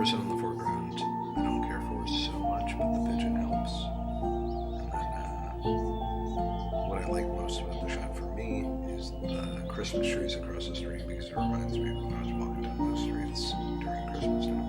person in the foreground I don't care for so much, but the pigeon helps. And then what I like most about the shot for me is the Christmas trees across the street, because it reminds me of when I was walking down those streets during Christmas time.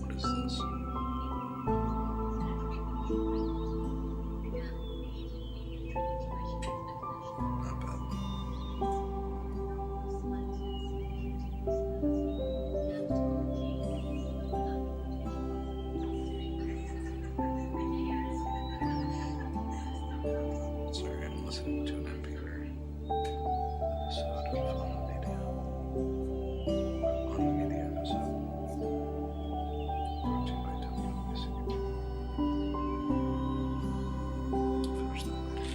What is this? Not bad. Sorry, I'm listening to an MP3 episode of On the Media. On the Media episode. Brought to you by WBC. Finish that later.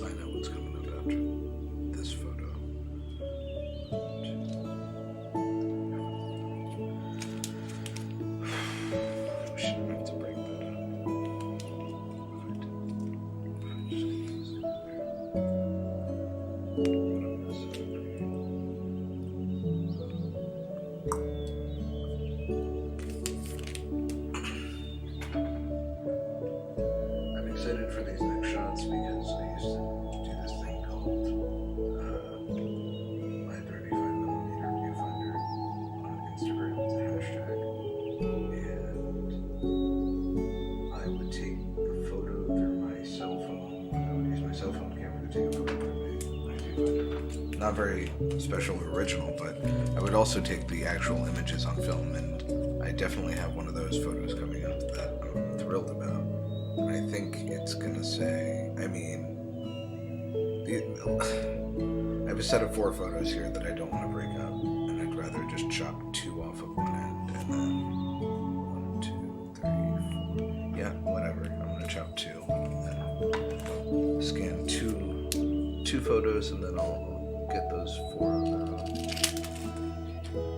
I know what's coming up after this photo. I shouldn't have to break that up. I'm excited for these next shots because I used to do this thing called my 35mm viewfinder on Instagram. It's a hashtag, and I would take a photo through my cell phone. I would use my cell phone camera to take a photo through my viewfinder. Not very special or original, but I would also take the actual images on film, and I definitely have one of those photos coming up that I'm thrilled about. And I think it's gonna say, I have a set of 4 photos here that I don't want to break up, and I'd rather just chop 2 off of one end, and then 1, 2, 3, 4, yeah, whatever. I'm gonna chop 2, and then scan two photos, and then I'll get those 4 of them,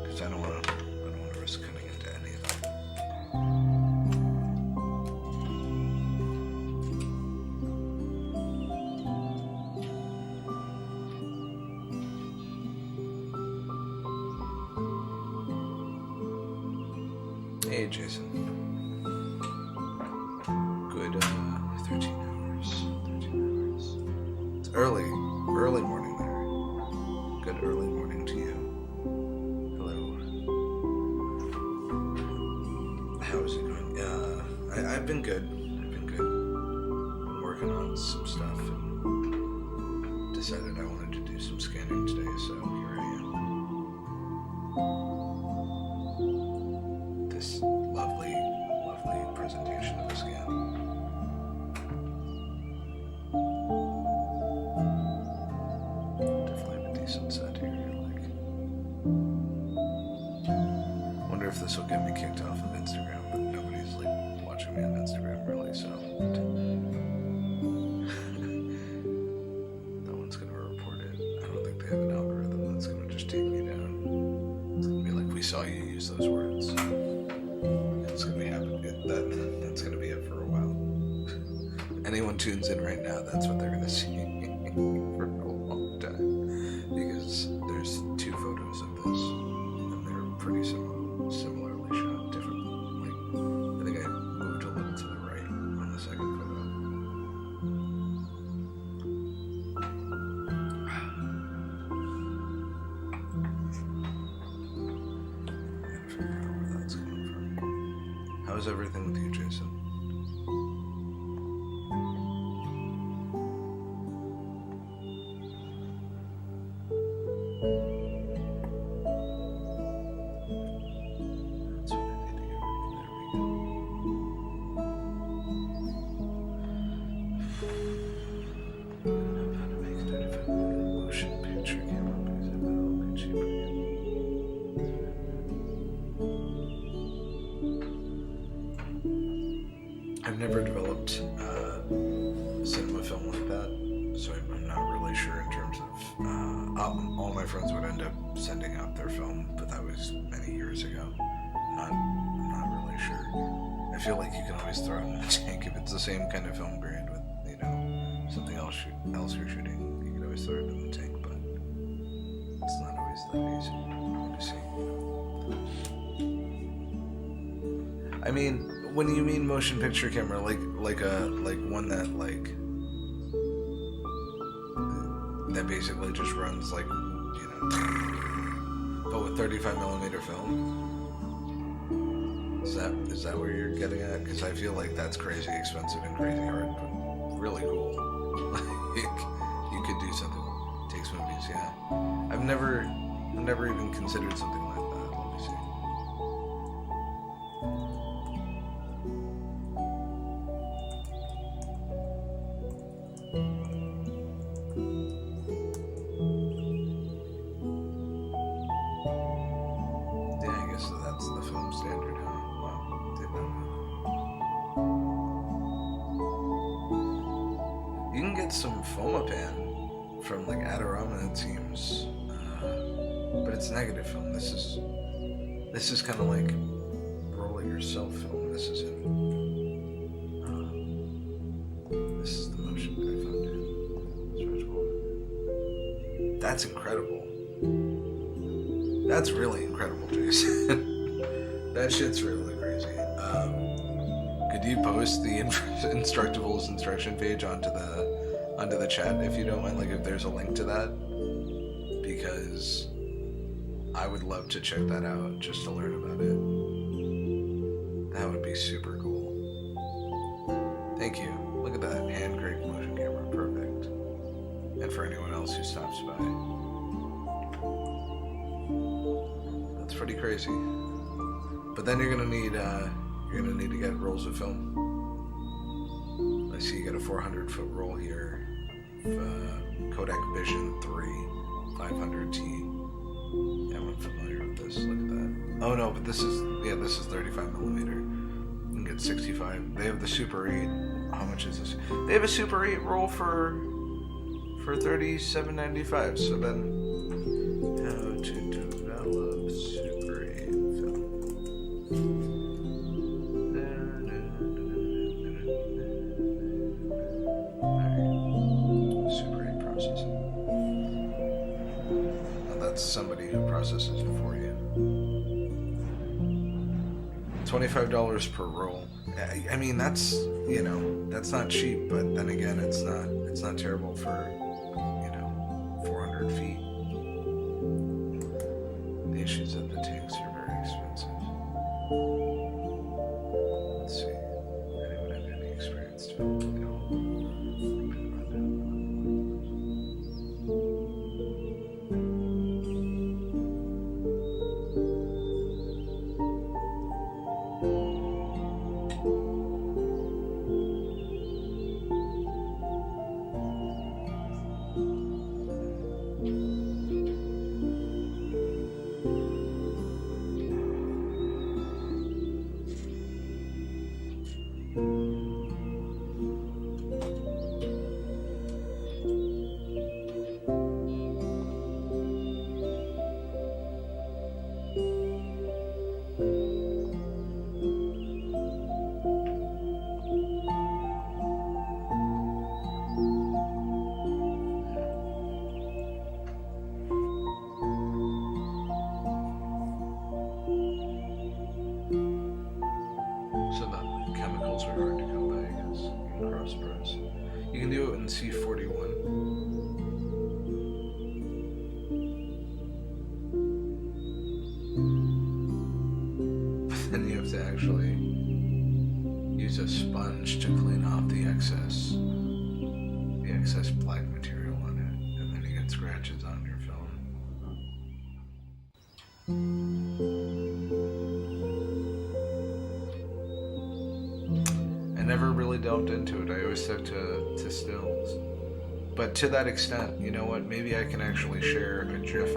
because I don't want to risk cutting into any of them. Hey, Jason. Good 13 hours. 13 hours. It's early morning there. Good early morning to you. Hello. How is it going? I've been good. Been working on some stuff and decided I wanted to do some scanning today, so here I am. This lovely presentation of a scan. Definitely have a decent set here. Wonder if this will get me kicked off of Instagram, but nobody's watching me on Instagram really, so no one's gonna report it. I don't think they have an algorithm that's gonna just take me down. It's gonna be like, we saw you use those words. It's gonna be happening. That's gonna be it for a while. Anyone tunes in right now, that's what they're gonna see for a long time, because there's 2 photos of this, and they're pretty similarly shot. Different. I think I moved a little to the right on the second photo. How's everything with you, Jason? That's what I need to get rid of. There we go. I don't know how to make it out if I make a motion picture camera because I bet it'll be cheaper. I've never developed cinema film like that, so I'm not really sure in terms of. All my friends would end up sending out their film, but that was many years ago. I'm not really sure. I feel like you can always throw it in the tank if it's the same kind of film grade with something else you're shooting. You can always throw it in the tank, but it's not always that easy. Let me see. I mean, when you mean motion picture camera, like one that basically just runs but with 35mm film. Is that where you're getting at? Because I feel like that's crazy expensive and crazy hard, but really cool. Like you could do something that takes movies. Yeah, I've never even considered something like that. Let me see. That's the film standard, huh? Wow, did not know. You can get some Fomapan from Adorama, it seems, but it's negative film. This is kind of like roll it yourself film. This isn't. This is the motion that I found in. That's incredible. That's really incredible, Jason. That shit's really crazy. Could you post the Instructables instruction page onto the chat if you don't mind? If there's a link to that, because I would love to check that out just to learn about it. That would be super cool. Thank you. Look at that hand-cranked motion camera, perfect. And for anyone else who stops by. That's pretty crazy. But then you're gonna need to get rolls of film. I see you got a 400-foot roll here, Kodak Vision 3 500T. Yeah, I'm familiar with this. Look at that. Oh no, but this is 35mm. You can get 65. They have the Super 8. How much is this? They have a Super 8 roll for $37.95. So then, how to develop Super 8 film? Super 8 processing. Now that's somebody who processes it for you. $25 per roll. I mean, that's not cheap, but then again, it's not terrible for 400 feet. The issues of the tanks are very expensive. Let's see. Anyone have any experience developing at all? So the chemicals are hard to come by, I guess, in cross press. You can do it in C41. But then you have to actually use a sponge to clean off the excess black material on it, and then you get scratches on your film. I never really delved into it. I always stuck to stills. But to that extent, you know what? Maybe I can actually share a GIF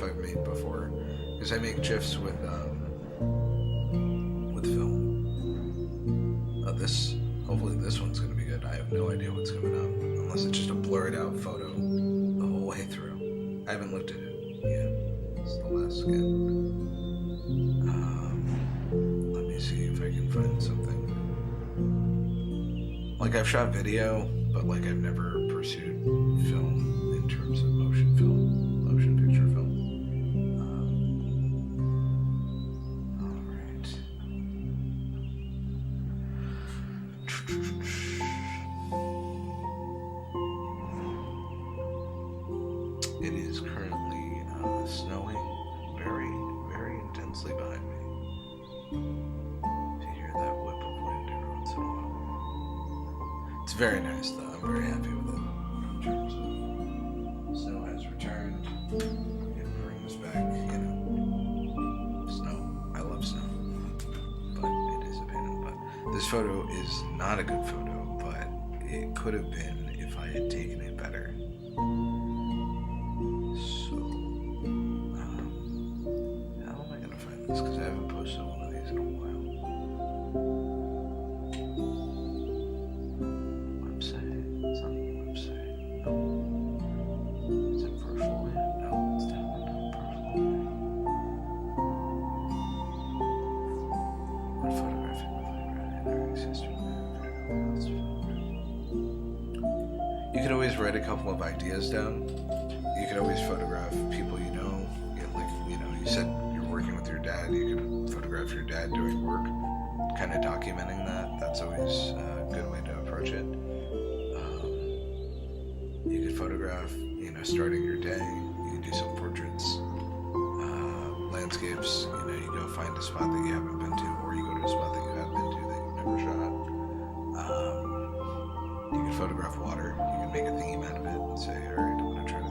I've made before, because I make GIFs with film. Hopefully this one's gonna be good. I have no idea what's coming up, unless it's just a blurred out photo the whole way through. I haven't looked at it yet. It's the last scan. Let me see if I can find something. Like, I've shot video, but like I've never pursued film in terms of motion picture film. All right. It is currently snowing very, very intensely behind me. To hear that whip of wind every once in a while. It's very nice, though. I'm very happy with it. In terms of snow has returned. It brings back, snow. I love snow. But it is a pain in the butt. This photo is not a good photo, but it could have been if I had taken it better. So, how am I going to find this? Because I haven't posted one of these in a while. Website? It's not a website. No. Is it Perfolia? No, it's definitely not Perfolia. What photographic history? You could always write a couple of ideas down. You could always photograph people you know. You said you're working with your dad. You could photograph your dad doing work, kind of documenting that. That's always a good way to approach it. You could photograph, starting your day. You could do some portraits, landscapes. You go find a spot that you haven't been to, or you go to a spot that you have been to that you've never shot. You can photograph water. You can make a theme out of it and say, all right, I'm going to try to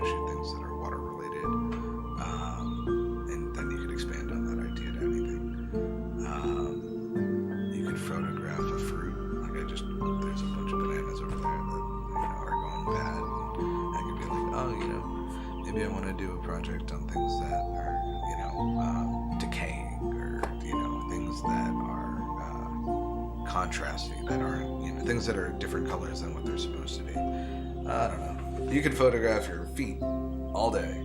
shoot things that are water related. And then you can expand on that idea to anything. You can photograph a fruit. Like there's a bunch of bananas over there that are going bad. And I could be like, maybe I want to do a project on things that are decaying, or things that are contrasting, that aren't things that are different colors than what they're supposed to be. I don't know. You could photograph your feet all day.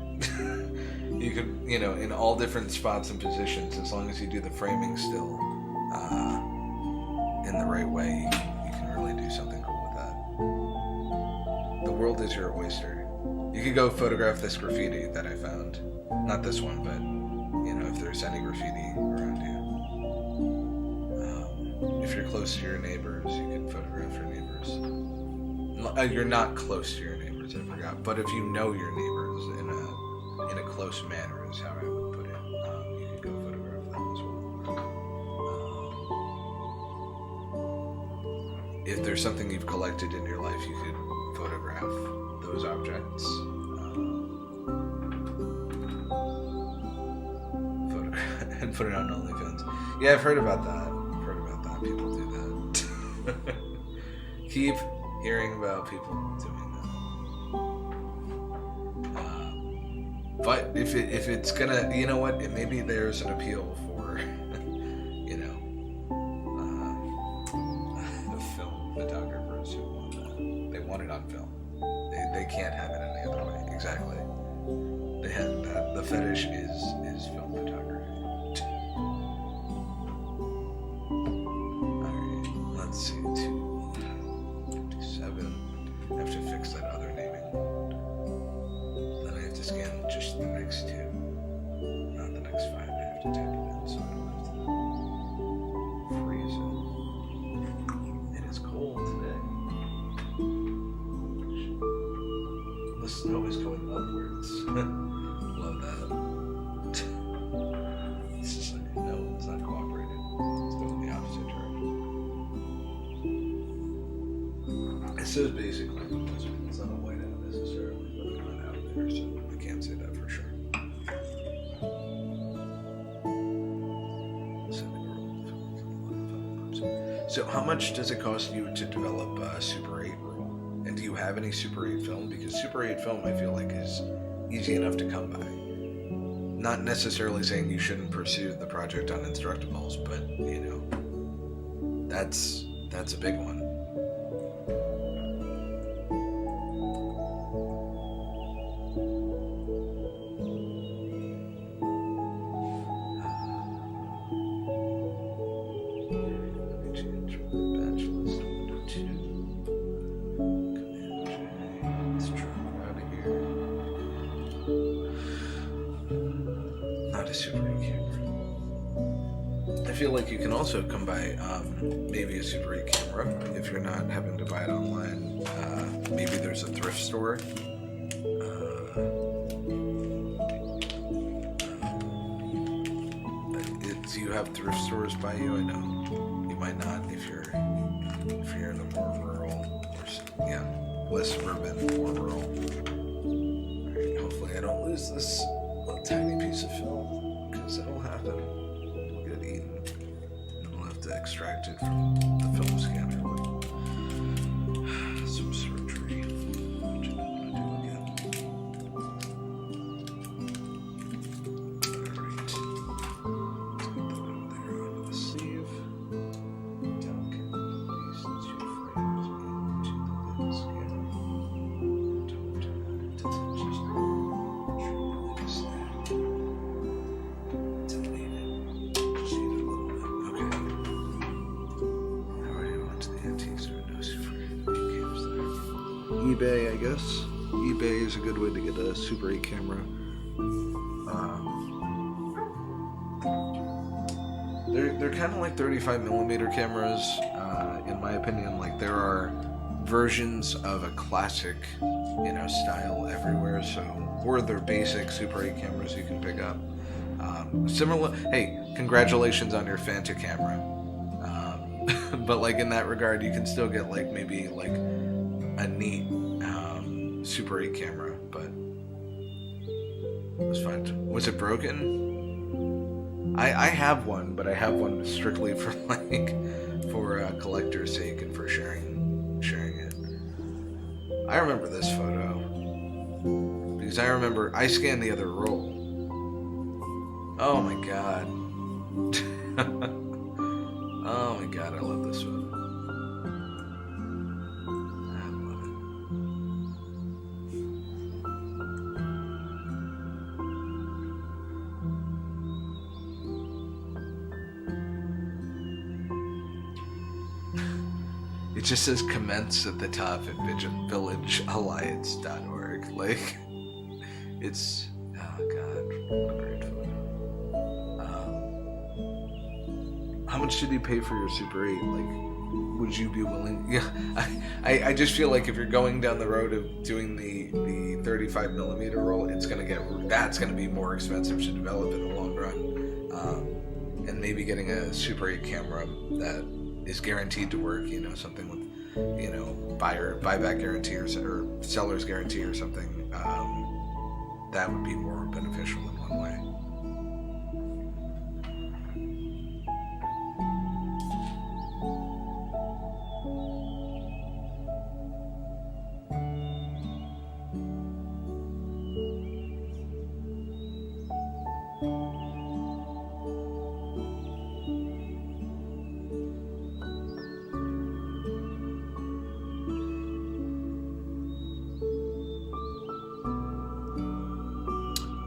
You could, in all different spots and positions, as long as you do the framing still in the right way, you can really do something cool with that. The world is your oyster. You could go photograph this graffiti that I found. Not this one, but, if there's any graffiti around you. If you're close to your neighbors, you can photograph your neighbors. You're not close to your neighbors, I forgot. But if you know your neighbors in a close manner is how I would put it. You could go photograph them as well. If there's something you've collected in your life, you could photograph those objects. And put it on OnlyFans. Yeah, I've heard about that. People do that. Keep hearing about people doing that. But if it's gonna, maybe there's an appeal for, the film photographers who want that. They want it on film. They can't have it any other way. Exactly. They have that. The fetish is film photography. Let's see, 257. I have to fix that other naming. Then I have to scan just the next two, not the next 5. I have to type it in so I don't have to freeze it. It is cold today. The snow is going upwards. Love that. says basically, it's not a whiteout necessarily, but I'm not out there, so I can't say that for sure. So how much does it cost you to develop a Super 8 roll? And do you have any Super 8 film? Because Super 8 film I feel like is easy enough to come by. Not necessarily saying you shouldn't pursue the project on Instructables, but you know, that's a big one. I feel like you can also come by maybe a Super 8 camera if you're not having to buy it online. Maybe there's a thrift store. Do you have thrift stores by you? I know you might not if you're in a more rural, less suburban, more rural. All right, hopefully I don't lose this little tiny piece of film because it'll happen. Extract it from the film scanner with some surgery, which I don't want to do again. Alright. Let's get that over there onto the sleeve. Delicately place the 2 frames into the film scanner. Don't do that until it's just release that. Delete it. Just leave it a little bit. Okay. eBay, I guess. eBay is a good way to get a Super 8 camera. They're kind of like 35mm cameras, in my opinion. Like there are versions of a classic, style everywhere. Or they're basic Super 8 cameras you can pick up. Similar. Hey, congratulations on your Fanta camera. But like in that regard, you can still get like maybe like a neat Super 8 camera, but it was fun. Was it broken? I have one, but I have one strictly for for collector's sake and for sharing it. I remember this photo because I remember I scanned the other roll. Oh my god. Oh my god, I love this one. It just says commence at the top at villagealliance.org. Like, it's, oh god, what a great photo. How much did you pay for your Super 8? Like, would you be willing? Yeah, I just feel like if you're going down the road of doing the 35mm roll, that's gonna be more expensive to develop in the long run. And maybe getting a Super 8 camera that is guaranteed to work, something with, buyback guarantee or seller's guarantee or something, that would be more beneficial in one way.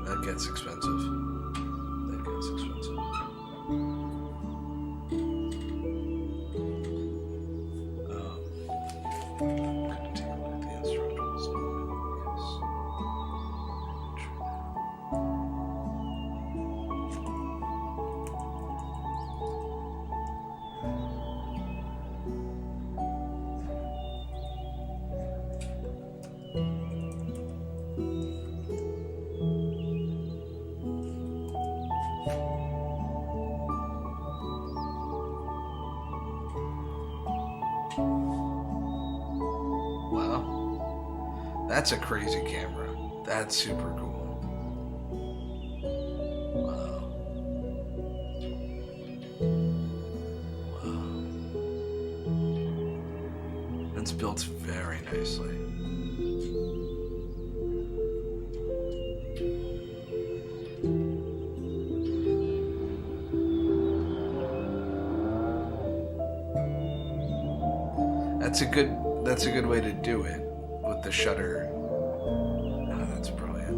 That gets expensive. Gonna take a look at the instructions now, That's a crazy camera. That's super cool. Wow. Wow. It's built very nicely. That's a good way to do it with the shutter. Oh, that's brilliant.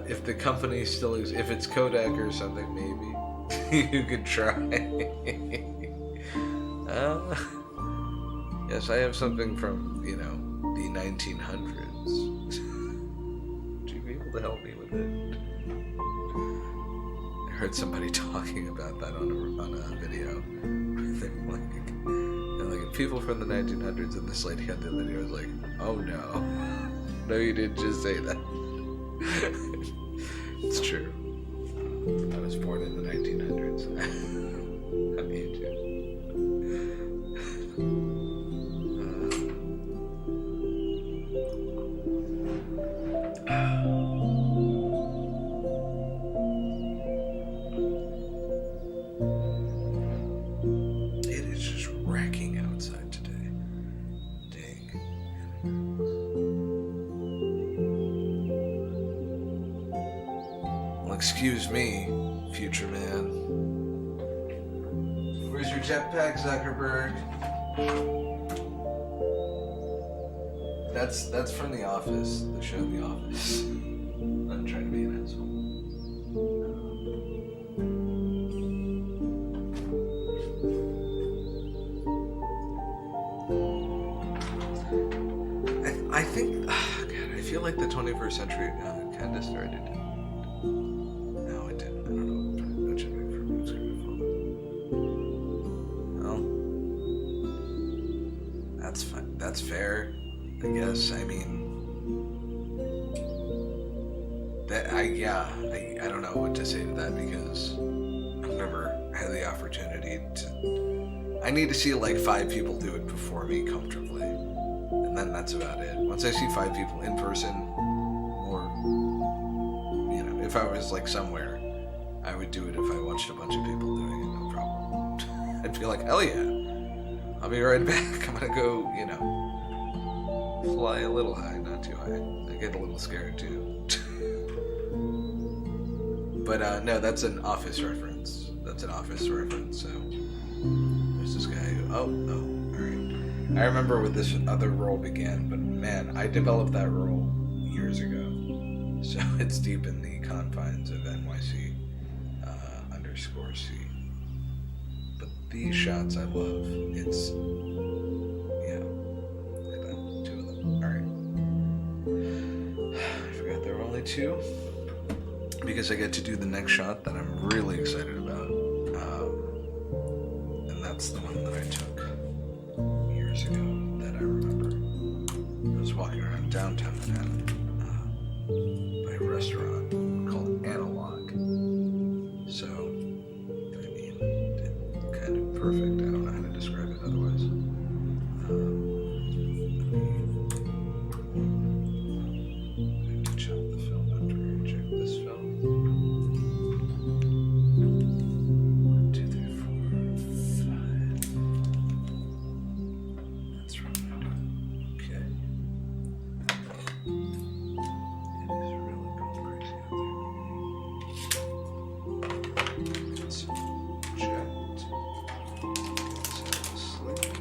If the company still exists, if it's Kodak or something, maybe you could try. Yes, I have something from, the 1900s. Would you be able to help me with it? I heard somebody talking about that on a video. They're like, people from the 1900s, and this lady on the video was like, oh no. No, you didn't just say that. It's true. I was born in the 1900s. I'm ancient. It is just wrecking outside today. Dang. Well, excuse me, future man. Where's your jetpack, Zuckerberg? That's from The Office, the show The Office. I'm trying to be an asshole. I think, God, I feel like the 21st century kind of started. No, it didn't. I don't know what should make for what's going to fall. Well, that's fine. That's fair, I guess. I mean, I don't know what to say to that because I've never had the opportunity to. I need to see like 5 people do it before me comfortably. And then that's about it. Once I see 5 people in person, or, if I was like somewhere, I would do it if I watched a bunch of people doing it, no problem. I'd be like, hell yeah, I'll be right back. I'm gonna go, fly a little high, not too high. I get a little scared too. But no, that's an Office reference. So there's this guy who, oh, alright. I remember where this other role began, but man, I developed that role years ago. So it's deep in the confines of NYC _C. But these shots I love. It's, look at that, 2 of them. Alright. I forgot there were only 2. Because I get to do the next shot that I'm really excited about. And that's the one that I took years ago that I remember. I was walking around downtown Manhattan by a restaurant called Analog. So, I mean, it's kind of perfect. I don't know how to describe it otherwise. I have to check the film after I check this film. 1, 2, 3, 4, 5. That's right. Okay. It is really going crazy out there. Let's jet. Let's sleep.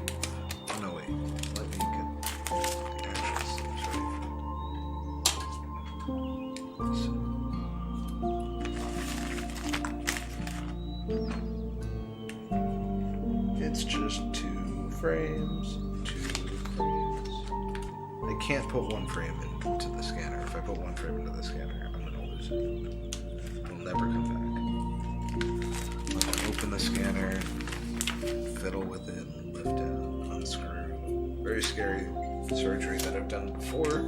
Oh, no, wait. Let me get the actual sleep ready. It's just 2 frames. I can't put 1 frame into the scanner. If I put 1 frame into the scanner, I'm gonna lose it. It'll never come back. I'm gonna open the scanner, fiddle with it, lift it, unscrew. Very scary surgery that I've done before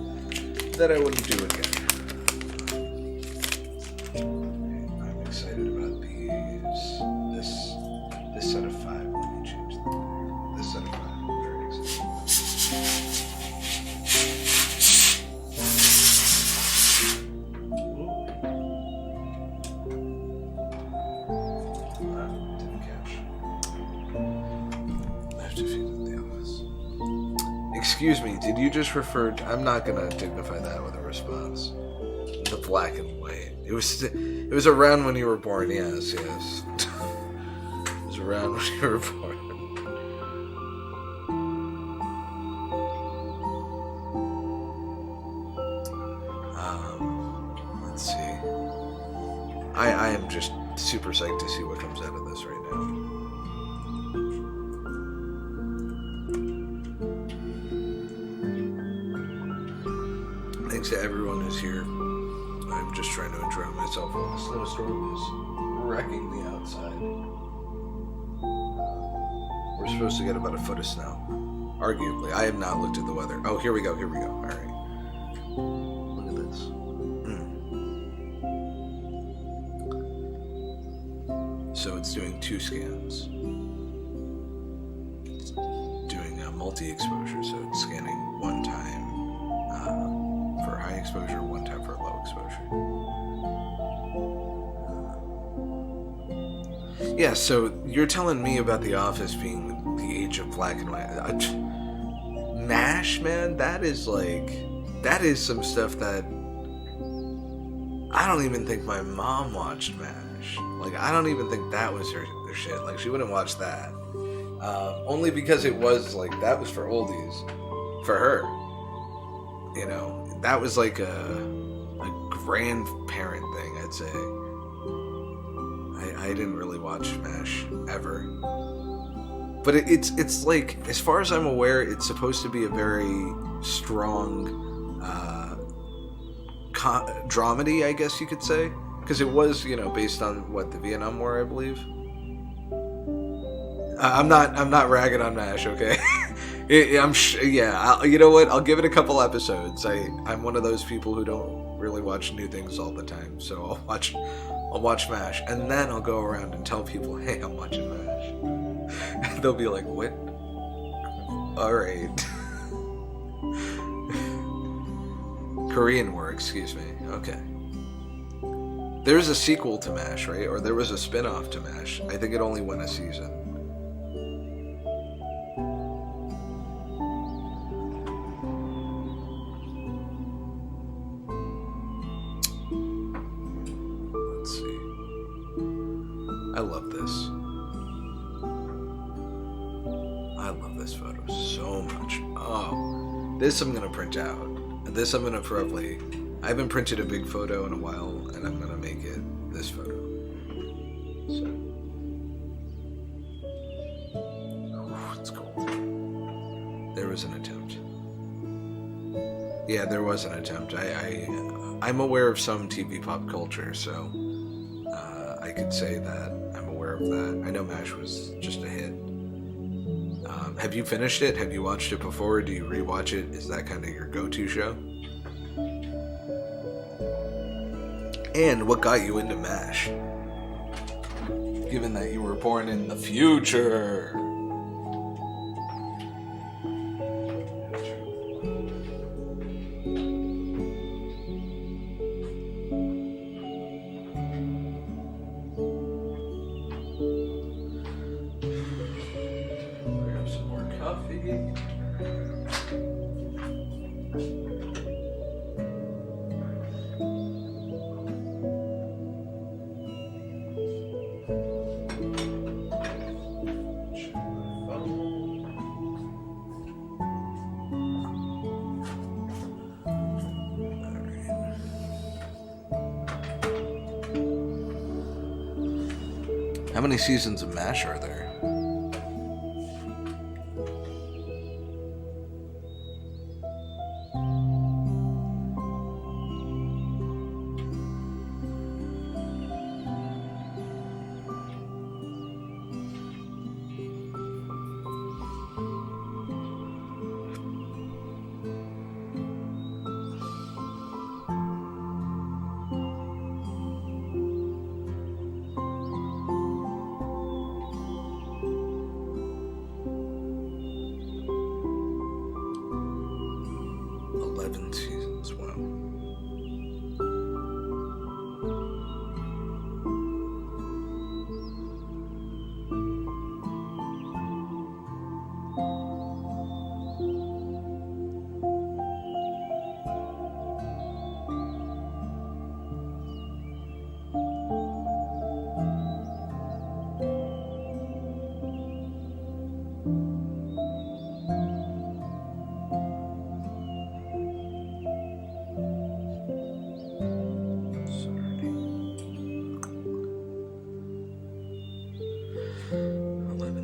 that I wouldn't do again. I'm excited about these. This set of 5. Let me change that. This set of 5. I'm very excited. Didn't catch. I've defeated the office. Excuse me, did you just refer to, I'm not gonna dignify that with a response. The black and white. It was around when you were born, yes. It was around when you were born. Let's see. I am just super psyched to see what comes out of this right now. Thanks to everyone who's here. I'm just trying to enjoy myself while the snowstorm is wrecking the outside. We're supposed to get about a foot of snow. Arguably. I have not looked at the weather. Oh, here we go. Alright. Look at this. So it's doing 2 scans. It's doing a multi-exposure, so it's scanning 1 time for high exposure, 1 time for low exposure. Yeah, so you're telling me about The Office being the age of black and white. MASH, man, that is some stuff that I don't even think my mom watched MASH. Like, I don't even think that was her shit. Like, she wouldn't watch that. Only because it was, like, that was for oldies. For her. You know, that was like a grandparent thing, I'd say. I didn't really watch MASH ever. But it's like, as far as I'm aware, it's supposed to be a very strong dramedy, I guess you could say. Because it was, based on, the Vietnam War, I believe. I'm not ragging on MASH, okay? You know what? I'll give it a couple episodes. I'm one of those people who don't really watch new things all the time, so I'll watch MASH, and then I'll go around and tell people, hey, I'm watching MASH. And they'll be like, what? Alright. Korean War, excuse me. Okay. There's a sequel to MASH, right? Or there was a spin-off to MASH. I think it only went a season. Let's see. I love this. I love this photo so much. Oh, this I'm gonna print out. This I'm gonna probably... I haven't printed a big photo in a while, and I'm gonna make it this photo. So, it's cool. There was an attempt. Yeah, there was an attempt. I'm aware of some TV pop culture, so I could say that I'm aware of that. I know MASH was just a hit. Have you finished it? Have you watched it before? Do you rewatch it? Is that kind of your go-to show? And what got you into MASH? Given that you were born in the future. Grab some more coffee. How many seasons of MASH are there? 11 seasons, wow.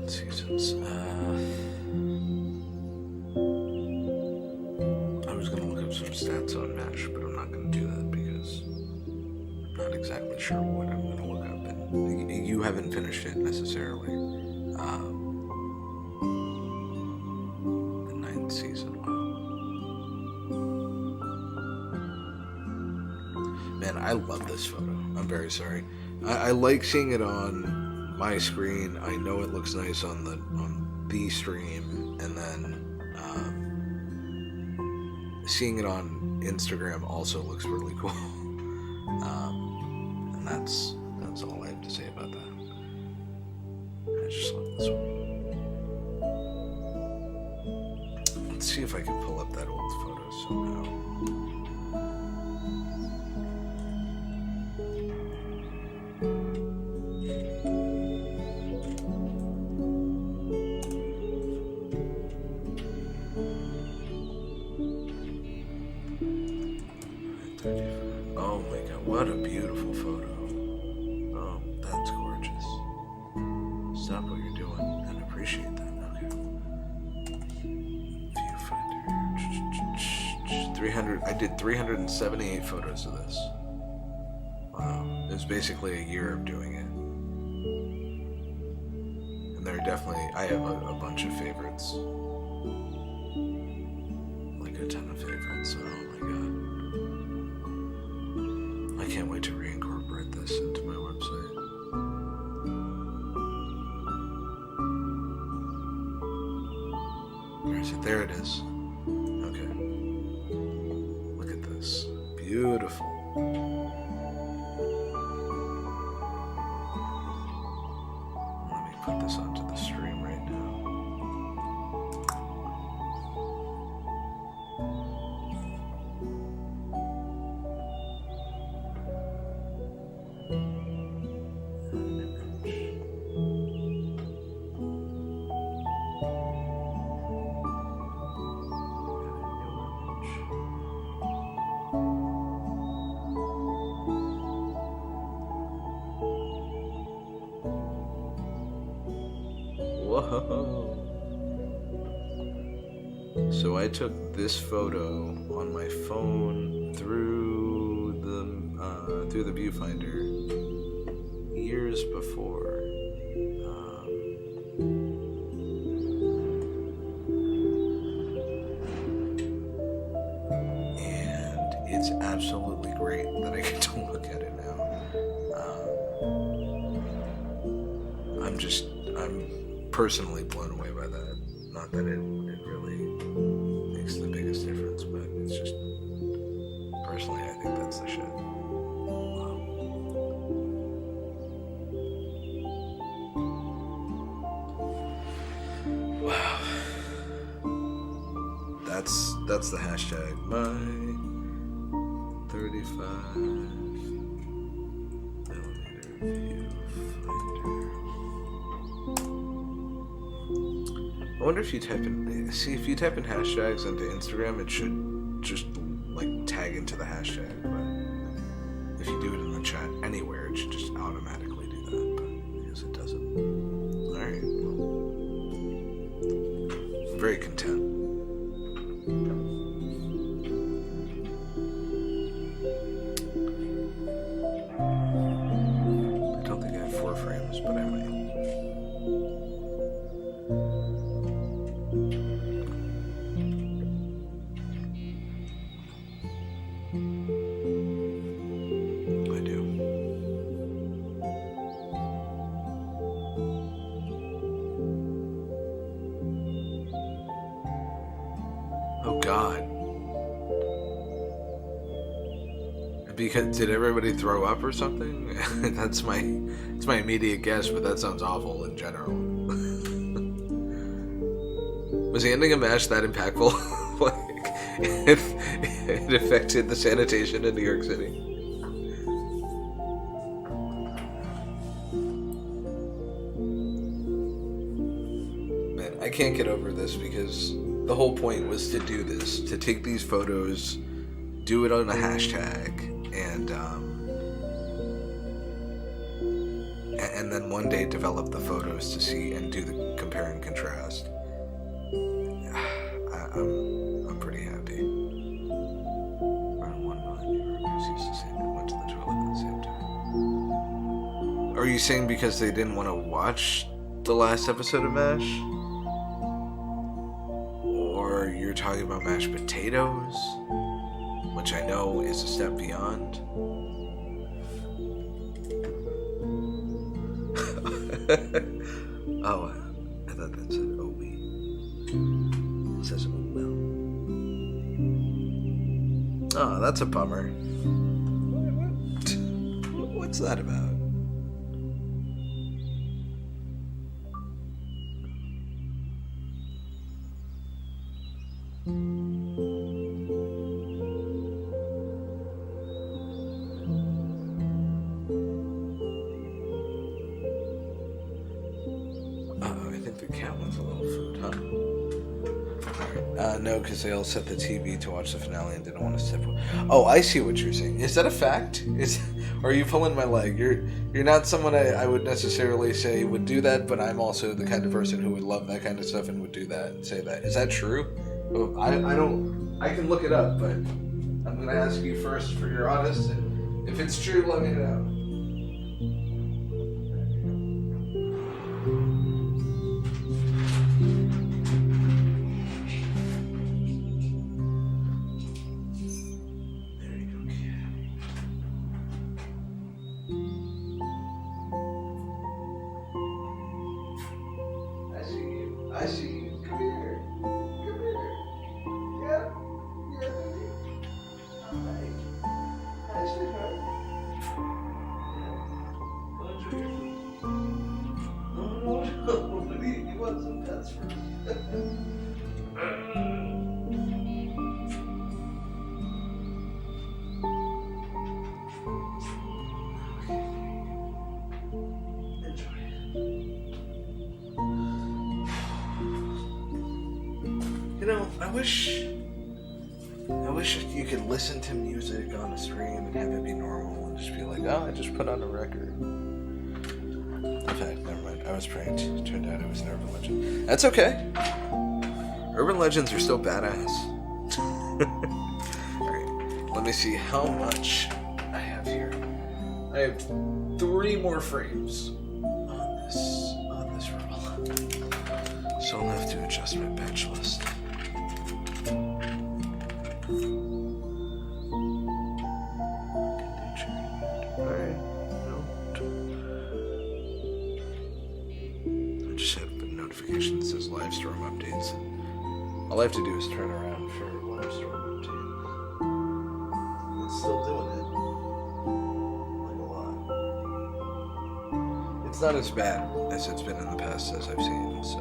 Seasons. I was going to look up some stats on MASH, but I'm not going to do that because I'm not exactly sure what I'm going to look up. And you haven't finished it necessarily. The 9th season. Wow. Man, I love this photo. I'm very sorry. I like seeing it on my screen. I know it looks nice on the stream, and then seeing it on Instagram also looks really cool. And that's all I have to say about that. I just love this one. Let's see if I can pull up that old photo somehow. Oh my god, what a beautiful photo. Oh, that's gorgeous. Stop what you're doing and appreciate that. Okay. Viewfinder. 300. I did 378 photos of this. Wow. It was basically a year of doing it. And there are definitely, I have a bunch of favorites. Like a ton of favorites. Oh my god. I can't wait to reincorporate this into my website. Where is it? There it is. Okay. Look at this. Beautiful. Let me put this onto the stream right now. Whoa. So I took this photo on my phone through the viewfinder years before. And it's absolutely great that I get to look at it now. I'm personally blown away by that. Not that it really makes the biggest difference, but it's just, personally, I think that's the shit. Wow. That's the hashtag. My 35mm viewfinder. I wonder if you type in, if you type in hashtags into Instagram, it should just like tag into the hashtag, but if you do it in the chat anywhere, it should just automatically do that, but I guess it doesn't. Alright, well, I'm very content. I don't think I have 4 frames, but I might. Oh God. Because did everybody throw up or something? It's my immediate guess, but that sounds awful in general. Was the ending of MASH that impactful? Like, it affected the sanitation in New York City. Man, I can't get over this because the whole point was to do this, to take these photos, do it on a hashtag, and then one day develop the photos to see and do the compare and contrast. I'm pretty happy. Around 1 million New Yorkers used to say they went to the toilet at the same time. Are you saying because they didn't want to watch the last episode of MASH? Or you're talking about mashed potatoes, which I know is a step beyond. Oh, I thought that said oh we. It says oh well. Oh, that's a bummer. What's that about? No, because they all set the TV to watch the finale and didn't want to step. Oh, I see what you're saying. Is that a fact? Or are you pulling my leg? You're not someone I would necessarily say would do that, but I'm also the kind of person who would love that kind of stuff and would do that and say that. Is that true? I don't. I can look it up, but I'm gonna ask you first for your honest. And if it's true, let me know. I see you. Come here. Come here. Yeah. Yeah, baby. All right. Hi, sweetheart. Yeah. Want to drink? No. What do you want some pets first? You know, I wish you could listen to music on a stream and have it be normal and just be like, oh, I just put on a record. In fact, never mind. I was pranked. Turned out it was an urban legend. That's okay. Urban legends are still badass. Alright, let me see how much I have here. I have 3 more frames on this roll. So I'll have to adjust my batch list. Alright, I just have a notification that says live storm updates. All I have to do is turn around for live storm update. It's still doing it. Like a lot. It's not as bad as it's been in the past as I've seen, so.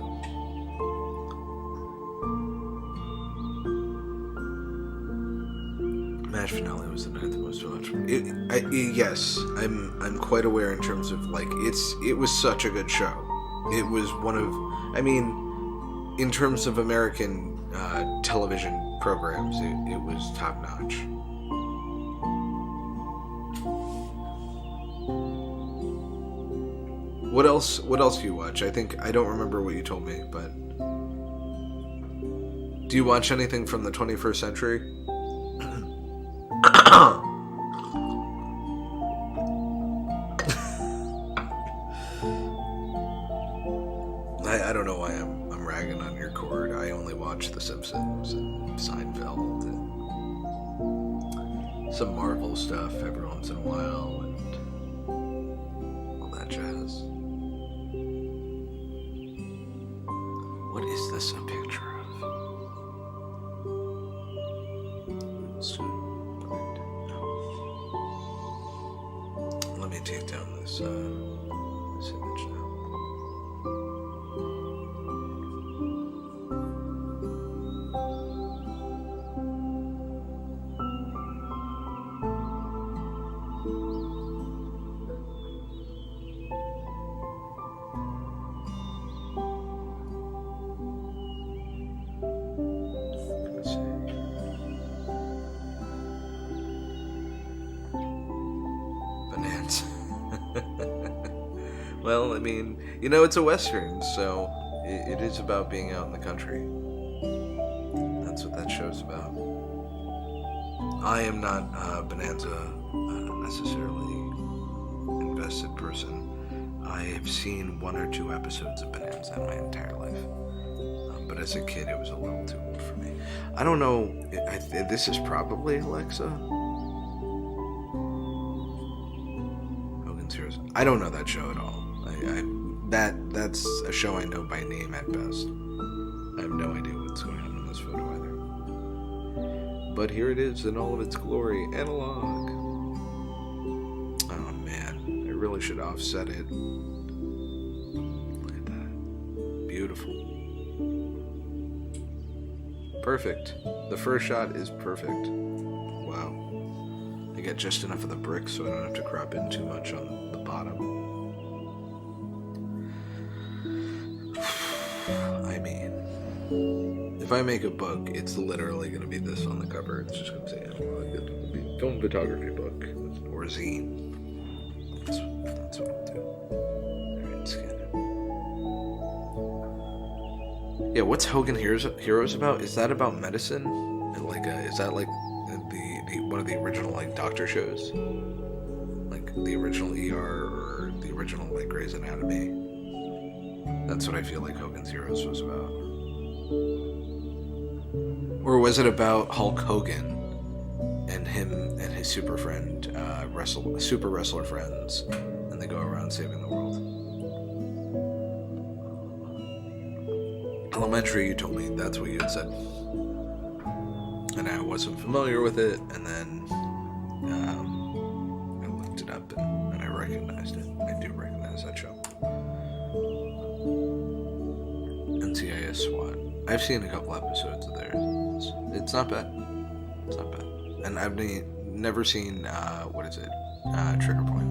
MASH finale was the 9th most watched. Yes, I'm quite aware in terms of like it was such a good show. It was one of, I mean, in terms of American television programs, it was top notch. What else do you watch? I don't remember what you told me, but do you watch anything from the 21st century? I don't know why I'm ragging on your cord. I only watch The Simpsons and Seinfeld and some Marvel stuff every once in a while and all that jazz. What is this a picture of? this image now. Well, I mean, it's a Western, so it is about being out in the country. That's what that show's about. I am not a Bonanza necessarily invested person. I have seen 1 or 2 episodes of Bonanza in my entire life. But as a kid, it was a little too old for me. I don't know, this is probably Alexa. Hogan's Heroes. I don't know that show at all. That's a show I know by name at best. I have no idea what's going on in this photo either. But here it is in all of its glory, analog. Oh man, I really should offset it. Look at that. Beautiful. Perfect. The first shot is perfect. Wow. I get just enough of the brick so I don't have to crop in too much on the bottom. I mean, if I make a book, it's literally going to be this on the cover. It's just going to say analog. It'll be film photography book or zine. That's what I'll do. Alright, scan it. Yeah, what's Hogan Heroes about? Is that about medicine? Is that like the one of the original like doctor shows? Like the original ER or the original like Grey's Anatomy? That's what I feel like Hogan's Heroes was about. Or was it about Hulk Hogan and him and his super wrestler friends, and they go around saving the world? Elementary, you told me that's what you had said. And I wasn't familiar with it, and then I looked it up and I recognized it. I do recognize that show. NCIS SWAT. I've seen a couple episodes of theirs. It's not bad. It's not bad. And I've never seen, Trigger Point.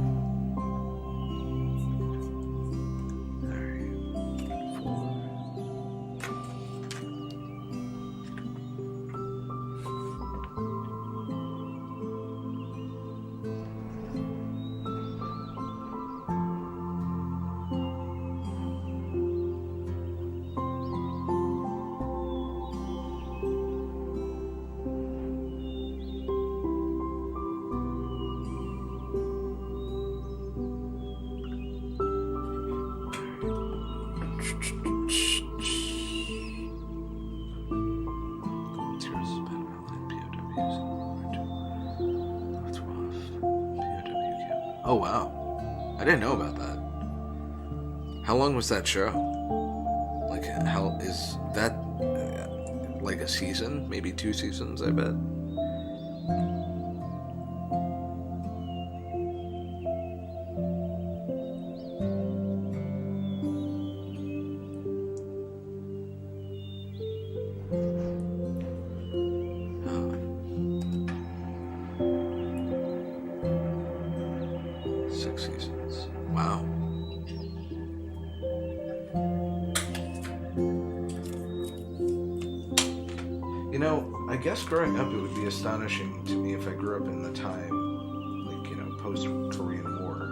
Oh wow, I didn't know about that. How long was that show? Like, how is that? Like a season? Maybe 2 seasons, I bet. Wow. I guess growing up it would be astonishing to me if I grew up in the time, post-Korean War,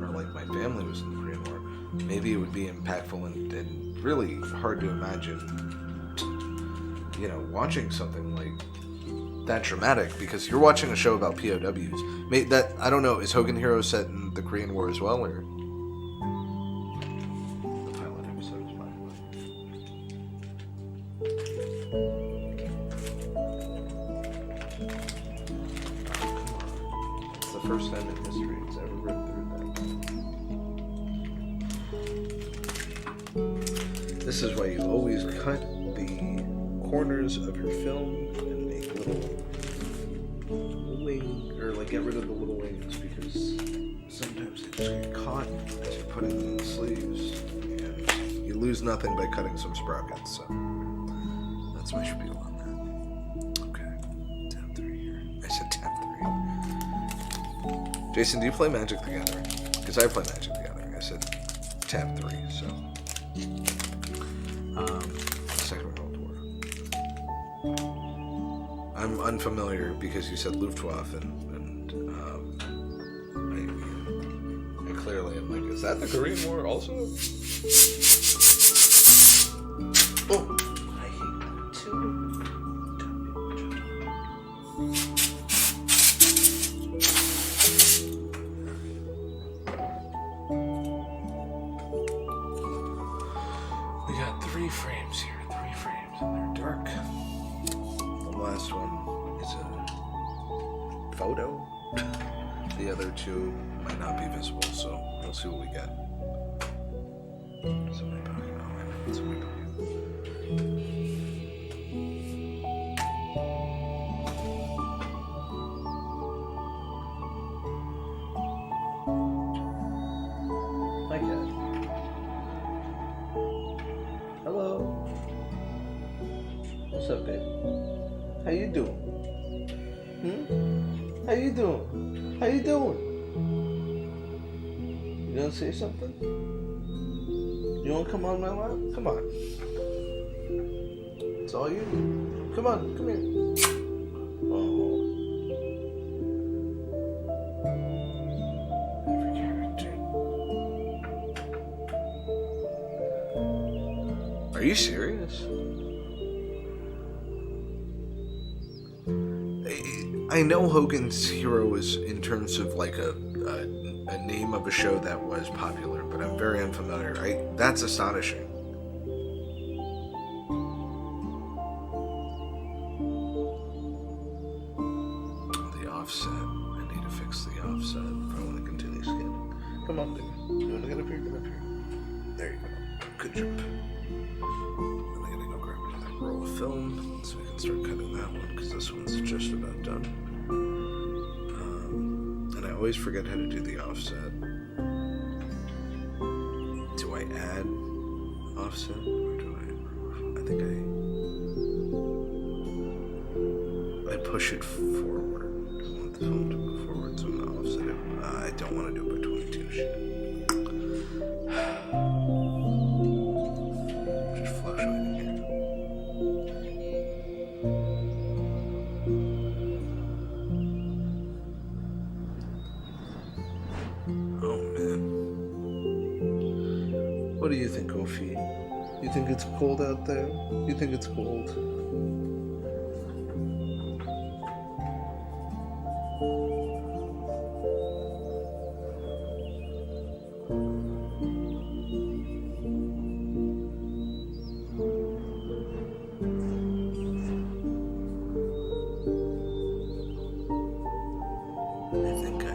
or like my family was in the Korean War. Maybe it would be impactful and really hard to imagine, watching something like that dramatic, because you're watching a show about POWs. I don't know, is Hogan Heroes set in the Korean War as well, or? The pilot episode is fine. It's the first time in history it's ever ripped through that. This is why you always cut the corners of your film and make little wing, or like get rid of the little wings, because sometimes they just get caught as you put it in the sleeves, and you lose nothing by cutting some sprockets. So that's my spiel on that. Okay, tab 3 here. I said tab 3. Jason, do you play Magic the Gathering? Because I play Magic the Gathering. I said tab 3, so Second World War. I'm unfamiliar because you said Luftwaffe, and I clearly am like, is that the Korean War also? Oh, I hate that too. We got 3 frames here, 3 frames, and they're dark. The last one is a photo. The other 2 might not be visible, so we'll see what we get. It's in my pocket. Oh, I know it's in my pocket. Hi, Cat. Hello. What's up, babe? How you doing? How you doing? How you doing? You gonna say something? You wanna come on my lap? Come on. It's all you. Come on, come here. Oh. Every character. Are you serious? I know Hogan's Hero is in terms of like a name of a show that was popular, but I'm very unfamiliar. That's astonishing. The offset. I need to fix the offset if I want to continue scanning. Come on, baby. You want to get up here? Get up here. There you go. Good job. And I'm gonna go grab another roll of film so we can start cutting that one, because this one's just about done. And I always forget how to do the offset. Do I add offset, or do I think I push it forward. I want the film to move forward, so I'm gonna offset it. I don't want to do it by 22 shit. Just fluctuating here. Oh man. What do you think, Kofi? You think it's cold out there? You think it's cold? I think I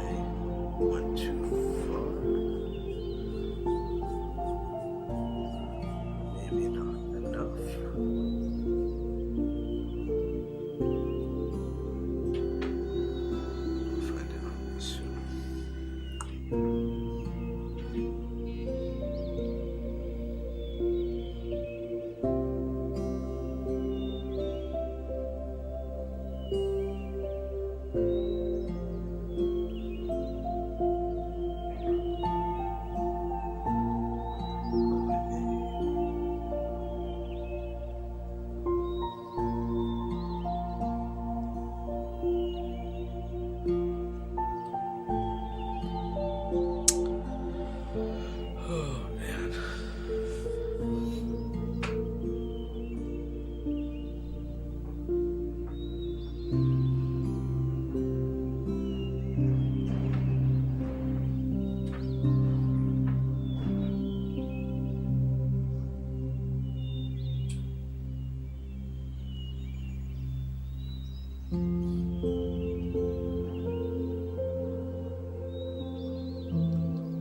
went too far. Maybe not enough. We'll find out soon. Oh man.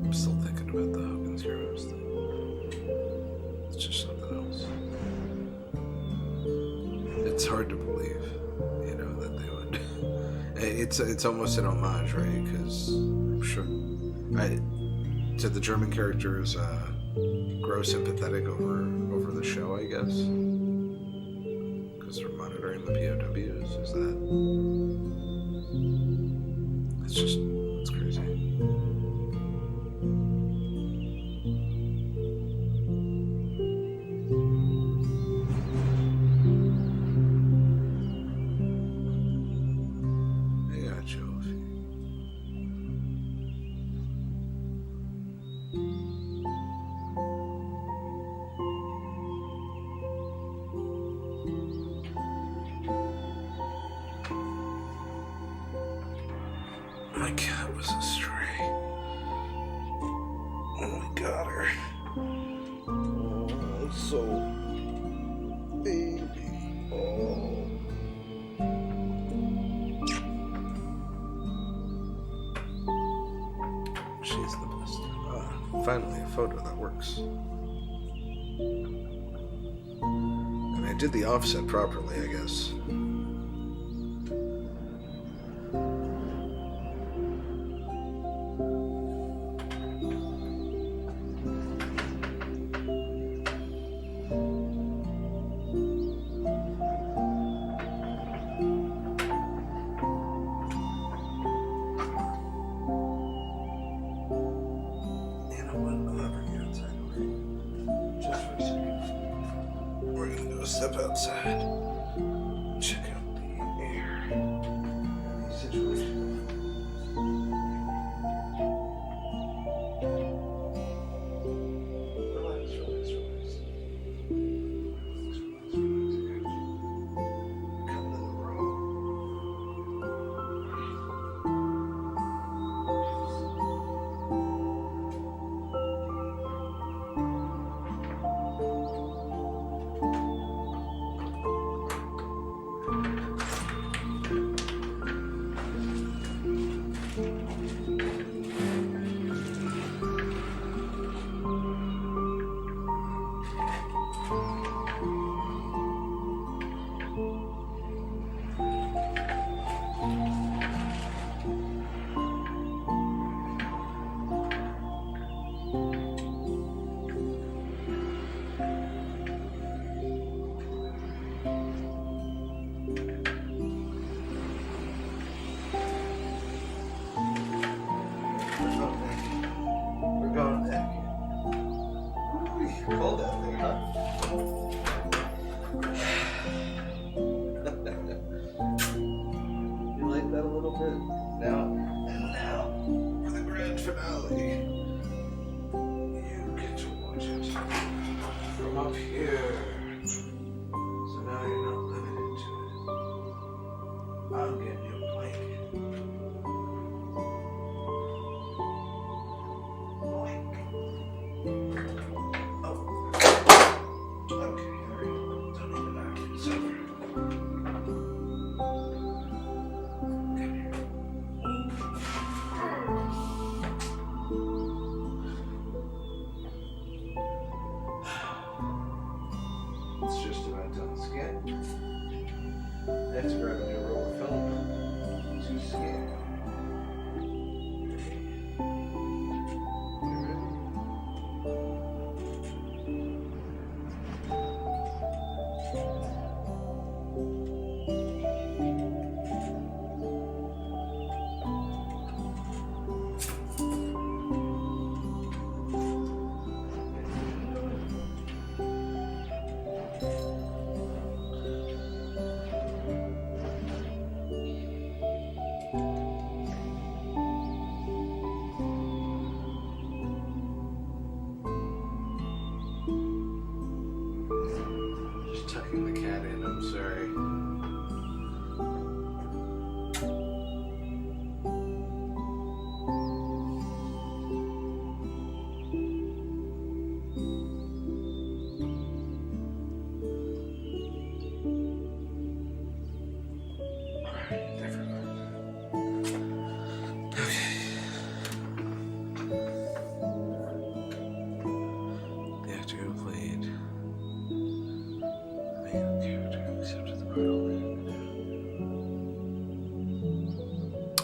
I'm still thinking about the Hogan's Heroes thing. It's just something else. It's hard to believe, that they would. It's almost an homage, right? Because I'm I said the German characters grow sympathetic over the show, I guess, because they're monitoring the POWs. Is that? It's crazy. My cat was a stray. Oh, we got her. Oh, so baby. Oh. She's the best. Finally, a photo that works. And I did the offset properly, I guess. Step outside. Check out the air. Any situation. Relax. Come to the room. Hold that thing, huh? You like that a little bit? Now for the grand finale. You get to watch it from up here. So now you're not limited to it. I'll get you a blanket. It's just about done skin. I have to grab a new roll of film to skin. Tucking the cat in, I'm sorry.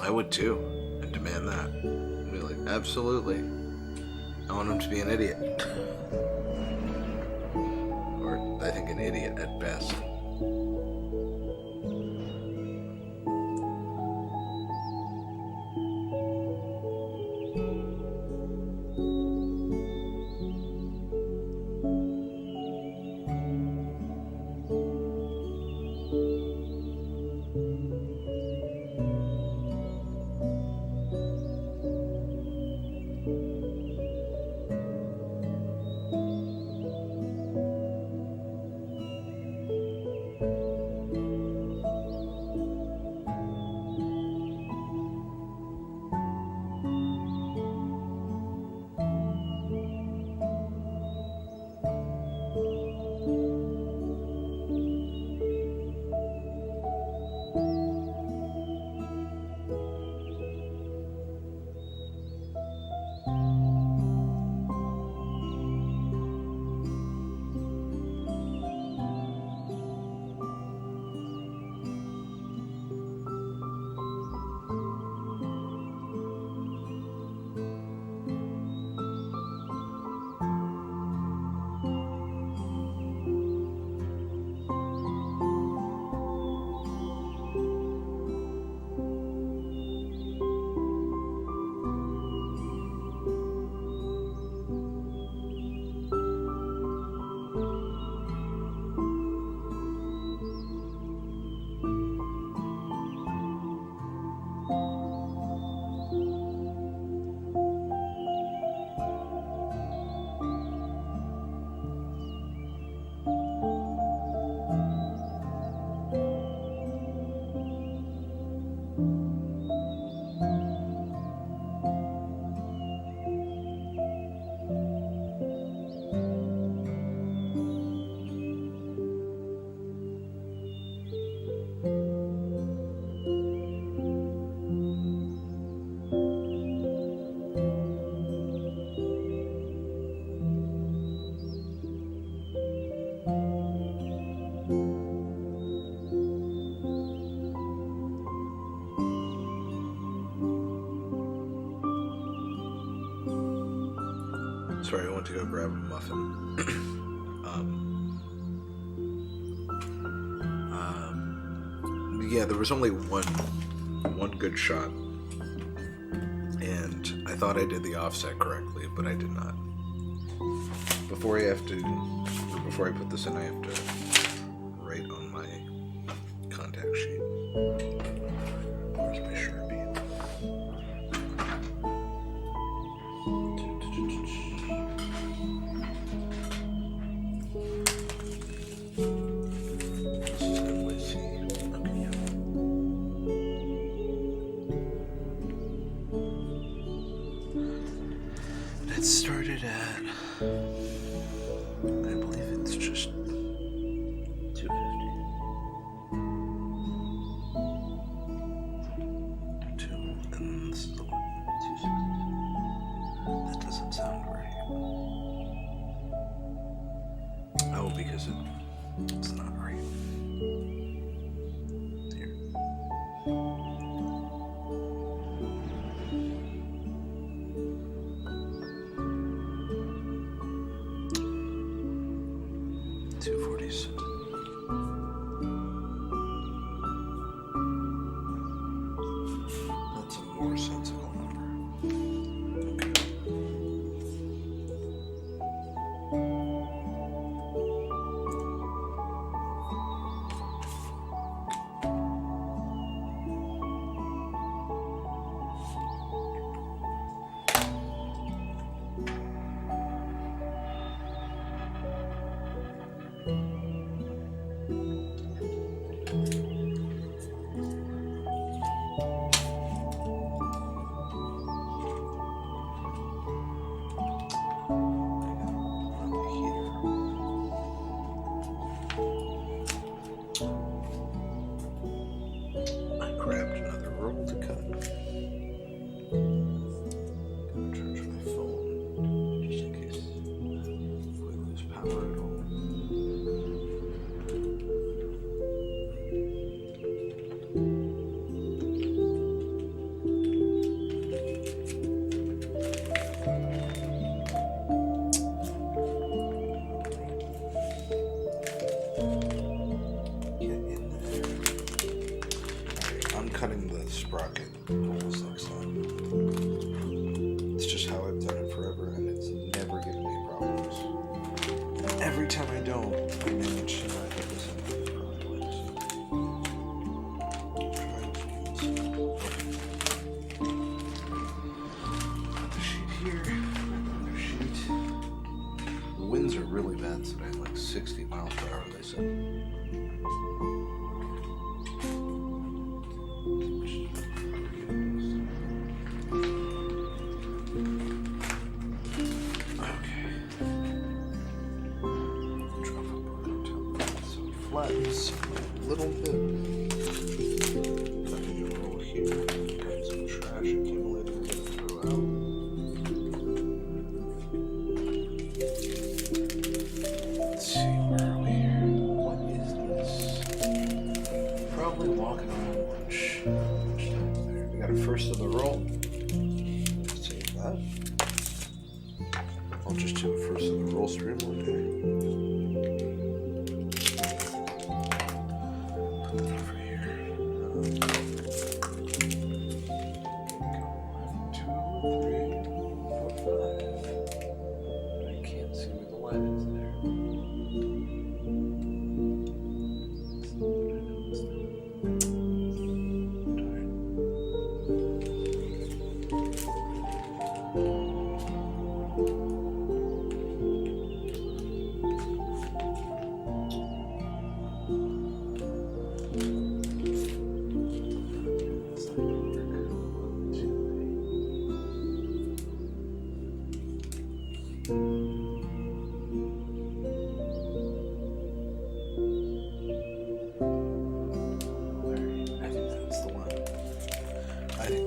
I would too, and demand that. Be like, absolutely. I want him to be an idiot. Or, I think, an idiot at best. Sorry, I went to go grab a muffin. Yeah, there was only one good shot, and I thought I did the offset correctly, but I did not. Before I put this in, I have to write on my contact sheet. Where's my Sharpie? It started at, I believe it's just 250. 2, and this is 260. That doesn't sound right. Oh, because it's not right. Here. That's a more sensible number. Okay. I grabbed another roll to cut. Gonna charge my phone just in case if we lose power at all. cutting the sprocket holes next time. It's just how I've done it forever, and it's never given me problems. And every time I don't, I manage to not get this in problems. Another sheet here, another sheet. The winds are really bad today, like 60 miles per hour, they said. Flattens a little bit. If I can do a roll here, got some trash accumulated, I'm gonna throw out. Let's see, where are we here? What is this? Probably walking around lunchtime there. We got a first of the roll. Let's save that. I'll just do a first of the roll stream one day.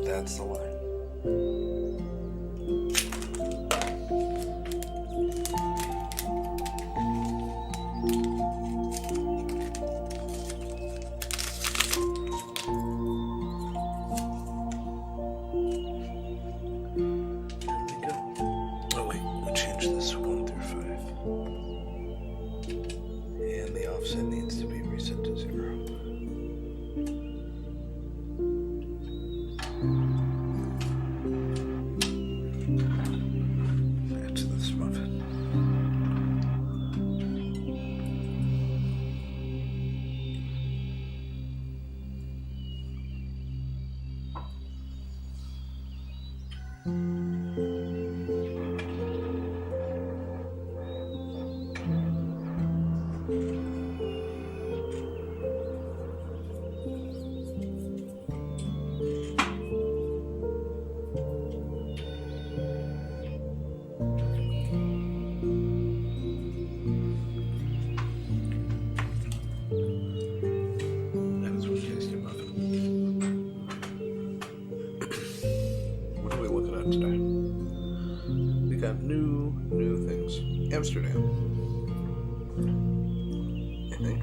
That's the line. There we go. Oh wait, we'll change this 1 through 5. And the offset needs to be reset to 0. Today. We got new things. Amsterdam, I think.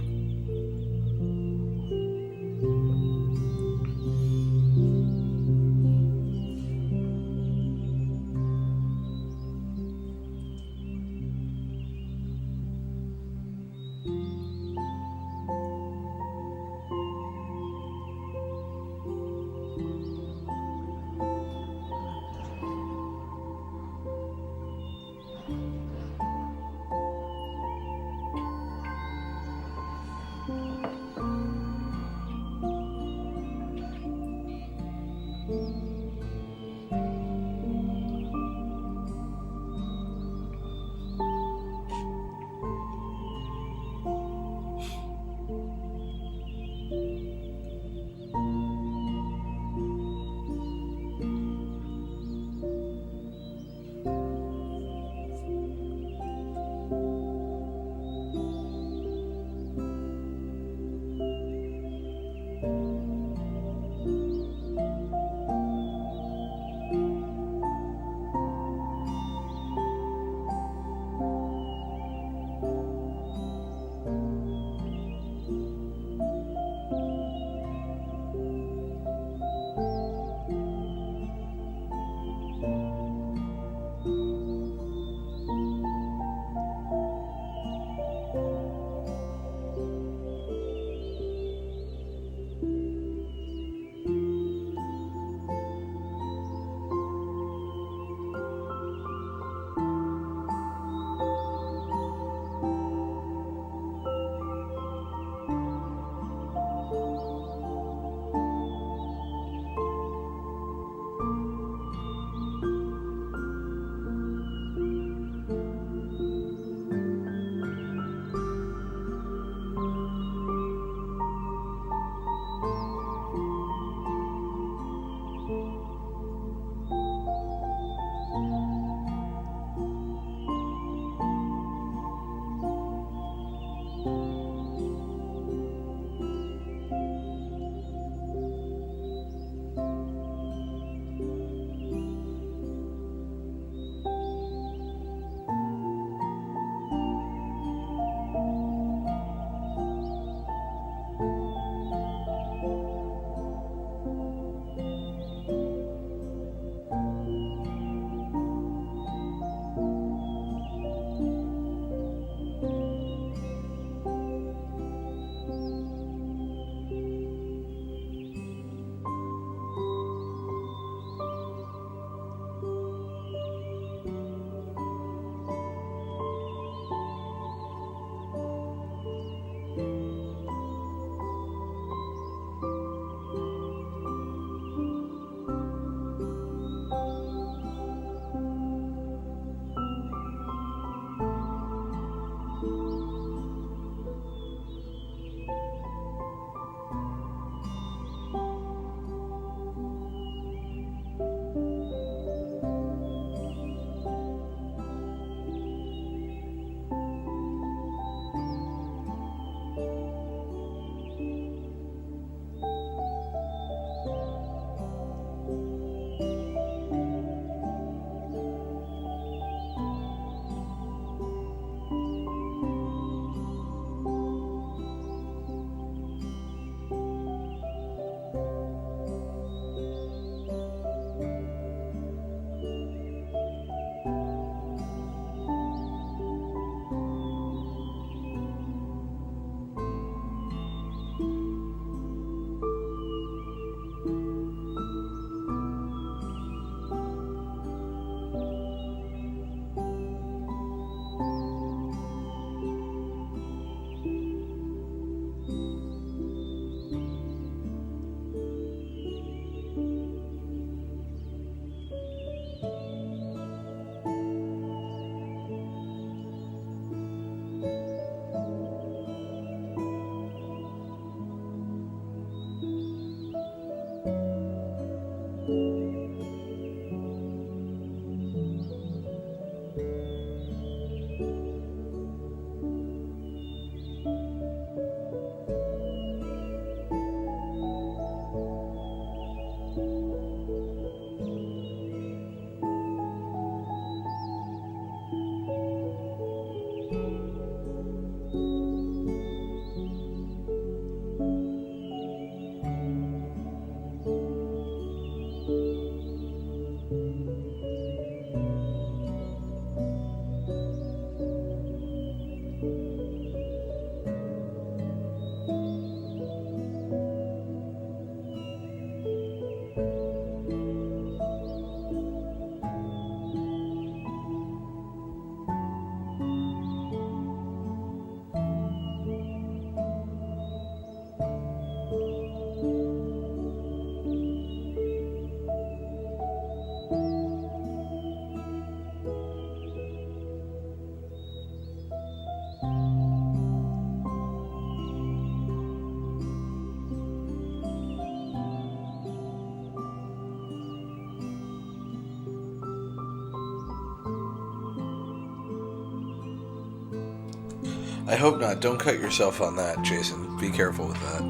I hope not. Don't cut yourself on that, Jason. Be careful with that.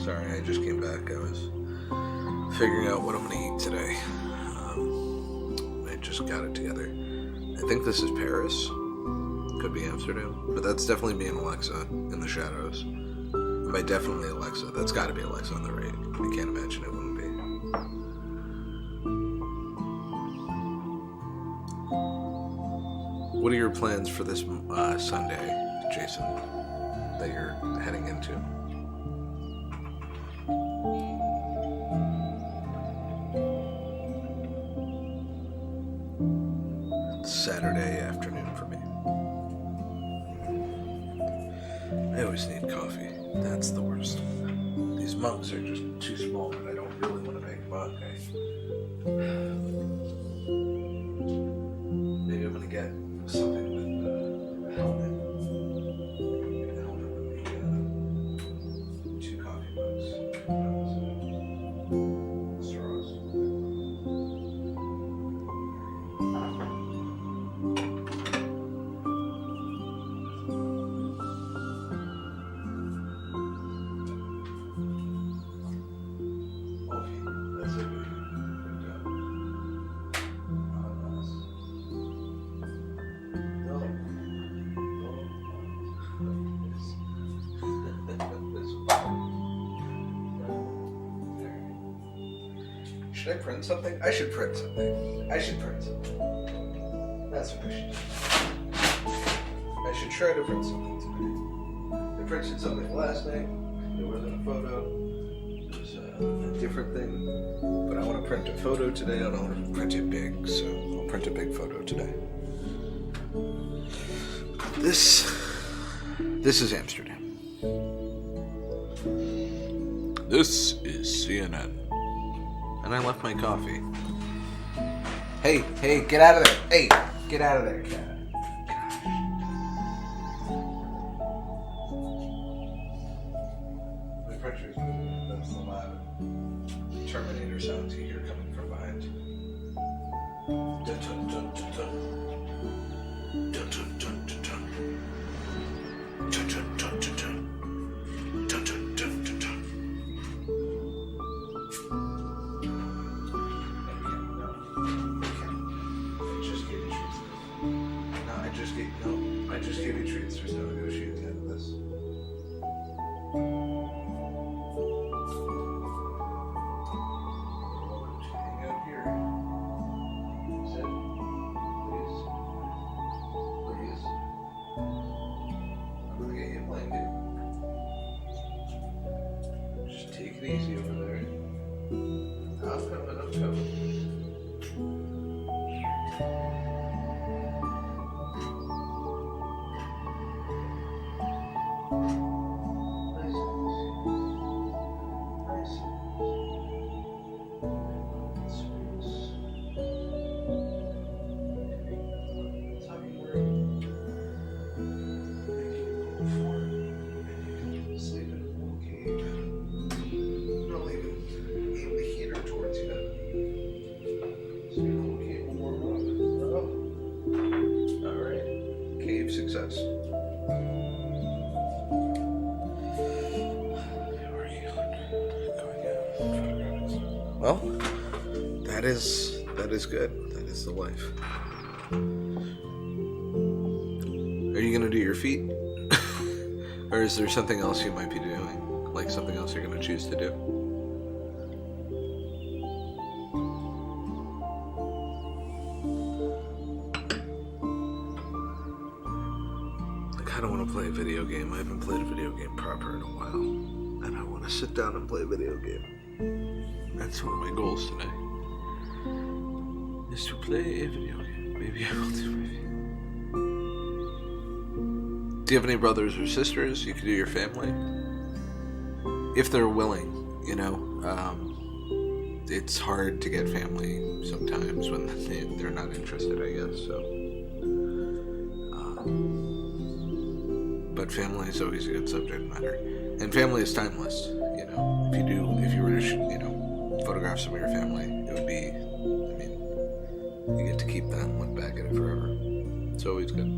Sorry, I just came back. I was figuring out what I'm going to eat today. I just got it together. I think this is Paris. Could be Amsterdam. But that's definitely me and Alexa in the shadows. And by definitely Alexa, that's got to be Alexa on the right. I can't imagine it wouldn't be. What are your plans for this Sunday, Jason, that you're heading into? It's Saturday afternoon for me. I always need coffee. That's the worst. These mugs are just too small, and I don't really want to make a mug. Maybe I'm going to get something with a helmet. Get a helmet with the 2 coffee mugs. Straws. That's it. Good job. Should I print something? I should print something. That's what I should do. I should try to print something today. I printed something last night. There wasn't a photo. It was a different thing. But I want to print a photo today. I don't want to print it big, so I'll print a big photo today. This is Amsterdam. This is CNN. And I left my coffee. Hey, get out of there. Hey, get out of there, cat. My printer's moving. That's the loud Terminator sounds you hear coming from behind. Dun dun dun dun dun. Dun dun dun dun dun. Dun dun dun dun dun. Dun dun dun dun dun. I just gave you treats. There's no negotiating out of this. You're welcome to hang out here. Sit. Please. Please. I'm gonna get you a blanket. Just take it easy over there. I'm coming. Success. Well, that is good. That is the life. Are you gonna do your feet? Or is there something else you might be doing? Like something else you're gonna choose to do? I don't want to play a video game. I haven't played a video game proper in a while. And I want to sit down and play a video game. That's one of my goals today. Is to play a video game. Maybe I will do maybe. Do you have any brothers or sisters you could do your family? If they're willing, you know. It's hard to get family sometimes when they're not interested, I guess, so. But family is always a good subject matter. And family is timeless, you know. If you were to, photograph some of your family, it would be, you get to keep that and look back at it forever. It's always good.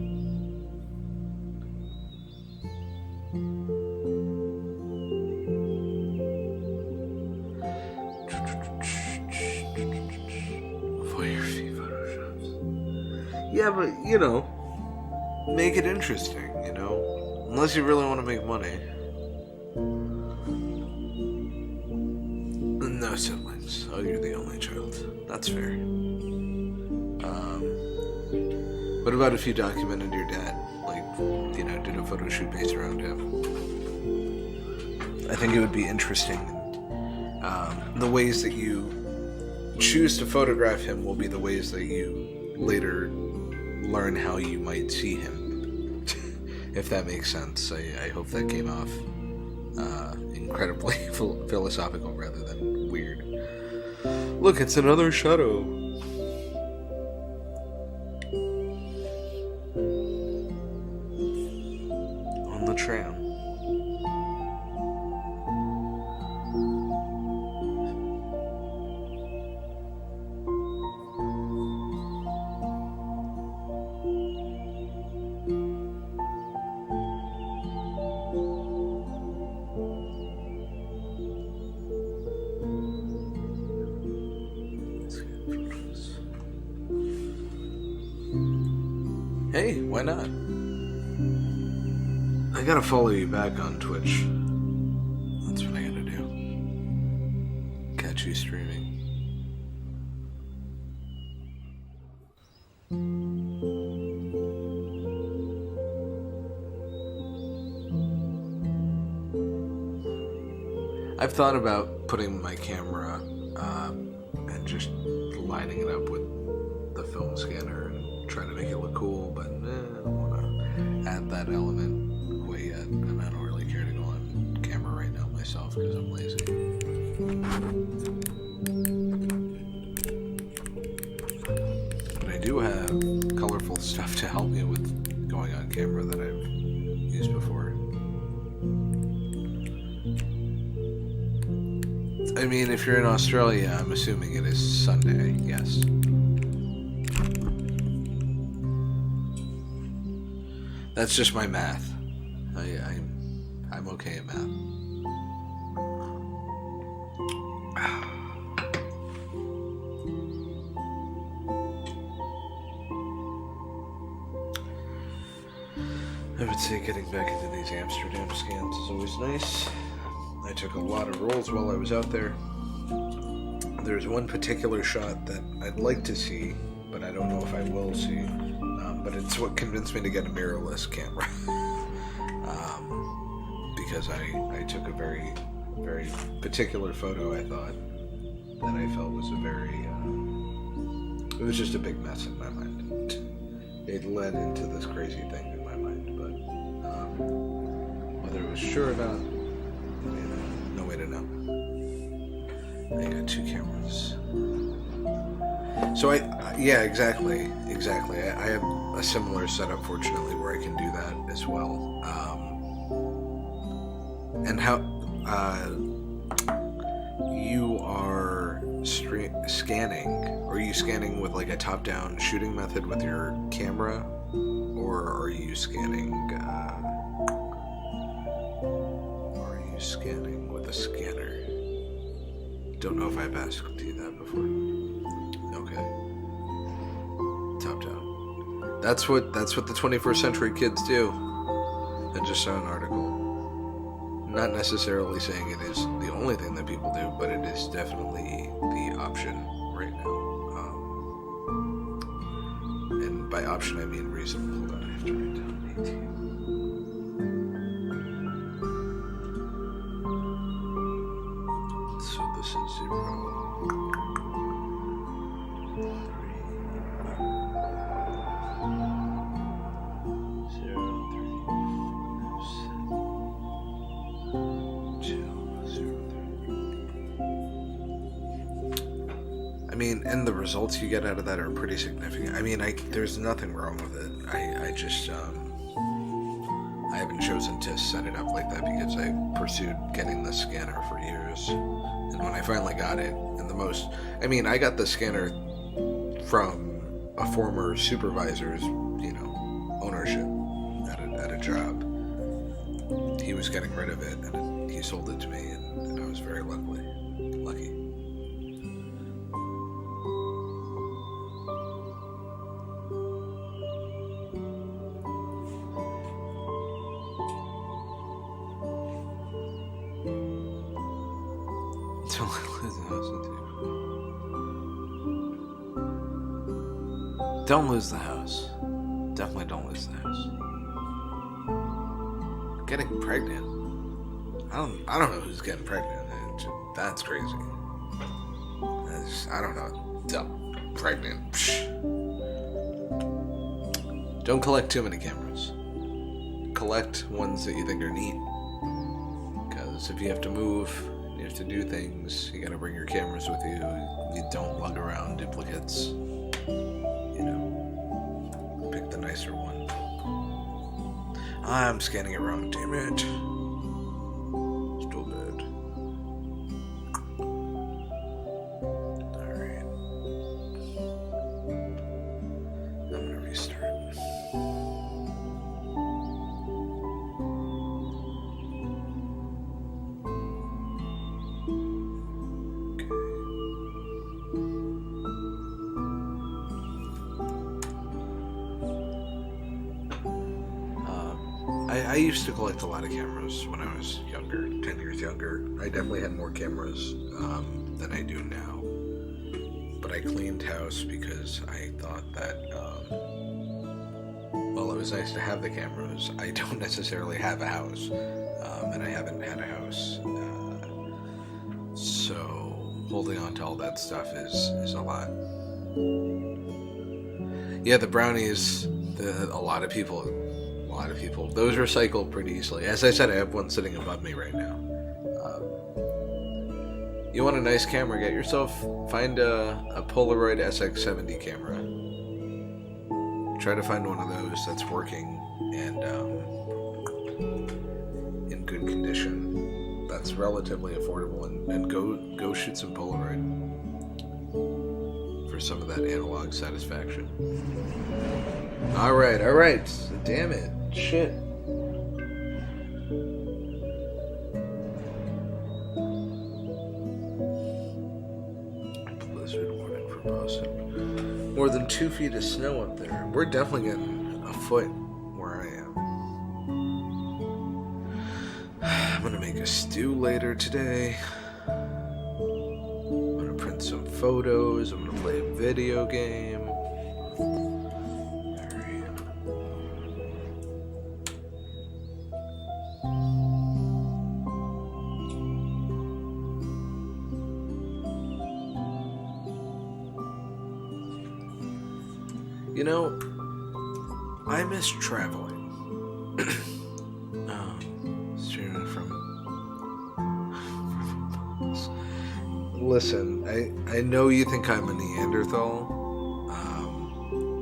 Voyeur photoshops. Yeah, but, you know, make it interesting, you know? Unless you really want to make money. No siblings. Oh, you're the only child. That's fair. What about if you documented your dad? Like, you know, did a photo shoot based around him? I think it would be interesting. The ways that you choose to photograph him will be the ways that you later learn how you might see him. If that makes sense. I hope that came off incredibly philosophical rather than weird. Look, it's another shadow. On the tram. Hey, why not? I gotta follow you back on Twitch. That's what I gotta do. Catch you streaming. I've thought about putting my camera and just lining it up with the film scanner and trying to make it look cool, but I don't want to add that element quite yet, and I don't really care to go on camera right now myself because I'm lazy. But I do have colorful stuff to help me with going on camera that I've used before. I mean, if you're in Australia, I'm assuming it is Sunday, yes. That's just my math. I'm okay at math. I would say getting back into these Amsterdam scans is always nice. I took a lot of rolls while I was out there. There's one particular shot that I'd like to see, but I don't know if I will see. But it's what convinced me to get a mirrorless camera. Because I took a very, very particular photo, I thought, that I felt was a very, it was just a big mess in my mind. It led into this crazy thing in my mind, but whether it was sure or not, no way to know. I got two cameras. So yeah, exactly. I have a similar setup, fortunately, where I can do that as well. And how you are scanning? Are you scanning with like a top-down shooting method with your camera, or are you scanning? With a scanner? Don't know if I've asked you that before. Okay. Top down. That's what the 21st century kids do. I just saw an article. Not necessarily saying it is the only thing that people do, but it is definitely the option right now. And by option I mean reasonable. Hold on, I have to write down 18. So this is 0, 3. I mean, and the results you get out of that are pretty significant. I mean, there's nothing wrong with it. I just, I haven't chosen to set it up like that because I pursued getting the scanner for years. And when I finally got it, and I got the scanner from a former supervisor's, ownership at a job. He was getting rid of it, and he sold it to me, and I was very lucky. Don't lose the house. Don't lose the house. Definitely don't lose the house. Getting pregnant. I don't know who's getting pregnant. That's crazy. I don't know. Dumb. Pregnant. Psh. Don't collect too many cameras. Collect ones that you think are neat. Because if you have to move, you have to do things, you gotta bring your cameras with you. You don't lug around duplicates. You know. Pick the nicer one. I'm scanning it wrong, damn it. Still bad. Alright. I'm gonna restart. I used to collect a lot of cameras when I was younger, 10 years younger. I definitely had more cameras than I do now. But I cleaned house because I thought that, well, it was nice to have the cameras. I don't necessarily have a house, and I haven't had a house. So holding on to all that stuff is a lot. Yeah, the brownies, a lot of people, those recycle pretty easily. As I said, I have one sitting above me right now. You want a nice camera, get yourself, find a Polaroid SX70 camera. Try to find one of those that's working and in good condition. That's relatively affordable, and go shoot some Polaroid for some of that analog satisfaction. Alright, damn it. Shit. Blizzard warning for Boston. More than 2 feet of snow up there. We're definitely getting a foot where I am. I'm gonna make a stew later today. I'm gonna print some photos. I'm gonna play a video game. You know, I miss traveling. Streaming from Listen, I know you think I'm a Neanderthal,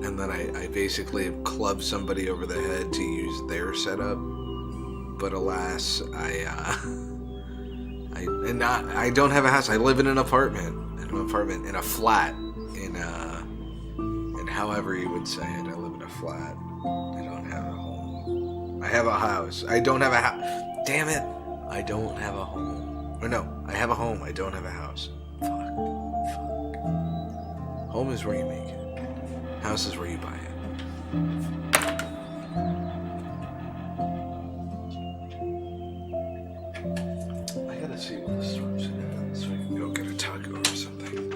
and that I basically have clubbed somebody over the head to use their setup, but alas, I don't have a house. I live in an apartment, in a flat, however you would say it. I live in a flat. I don't have a home. I have a house. I don't have a house. Damn it. I don't have a home. Or no, I have a home. I don't have a house. Fuck. Home is where you make it. House is where you buy it. I gotta see what the storm's in so I can go get a taco or something.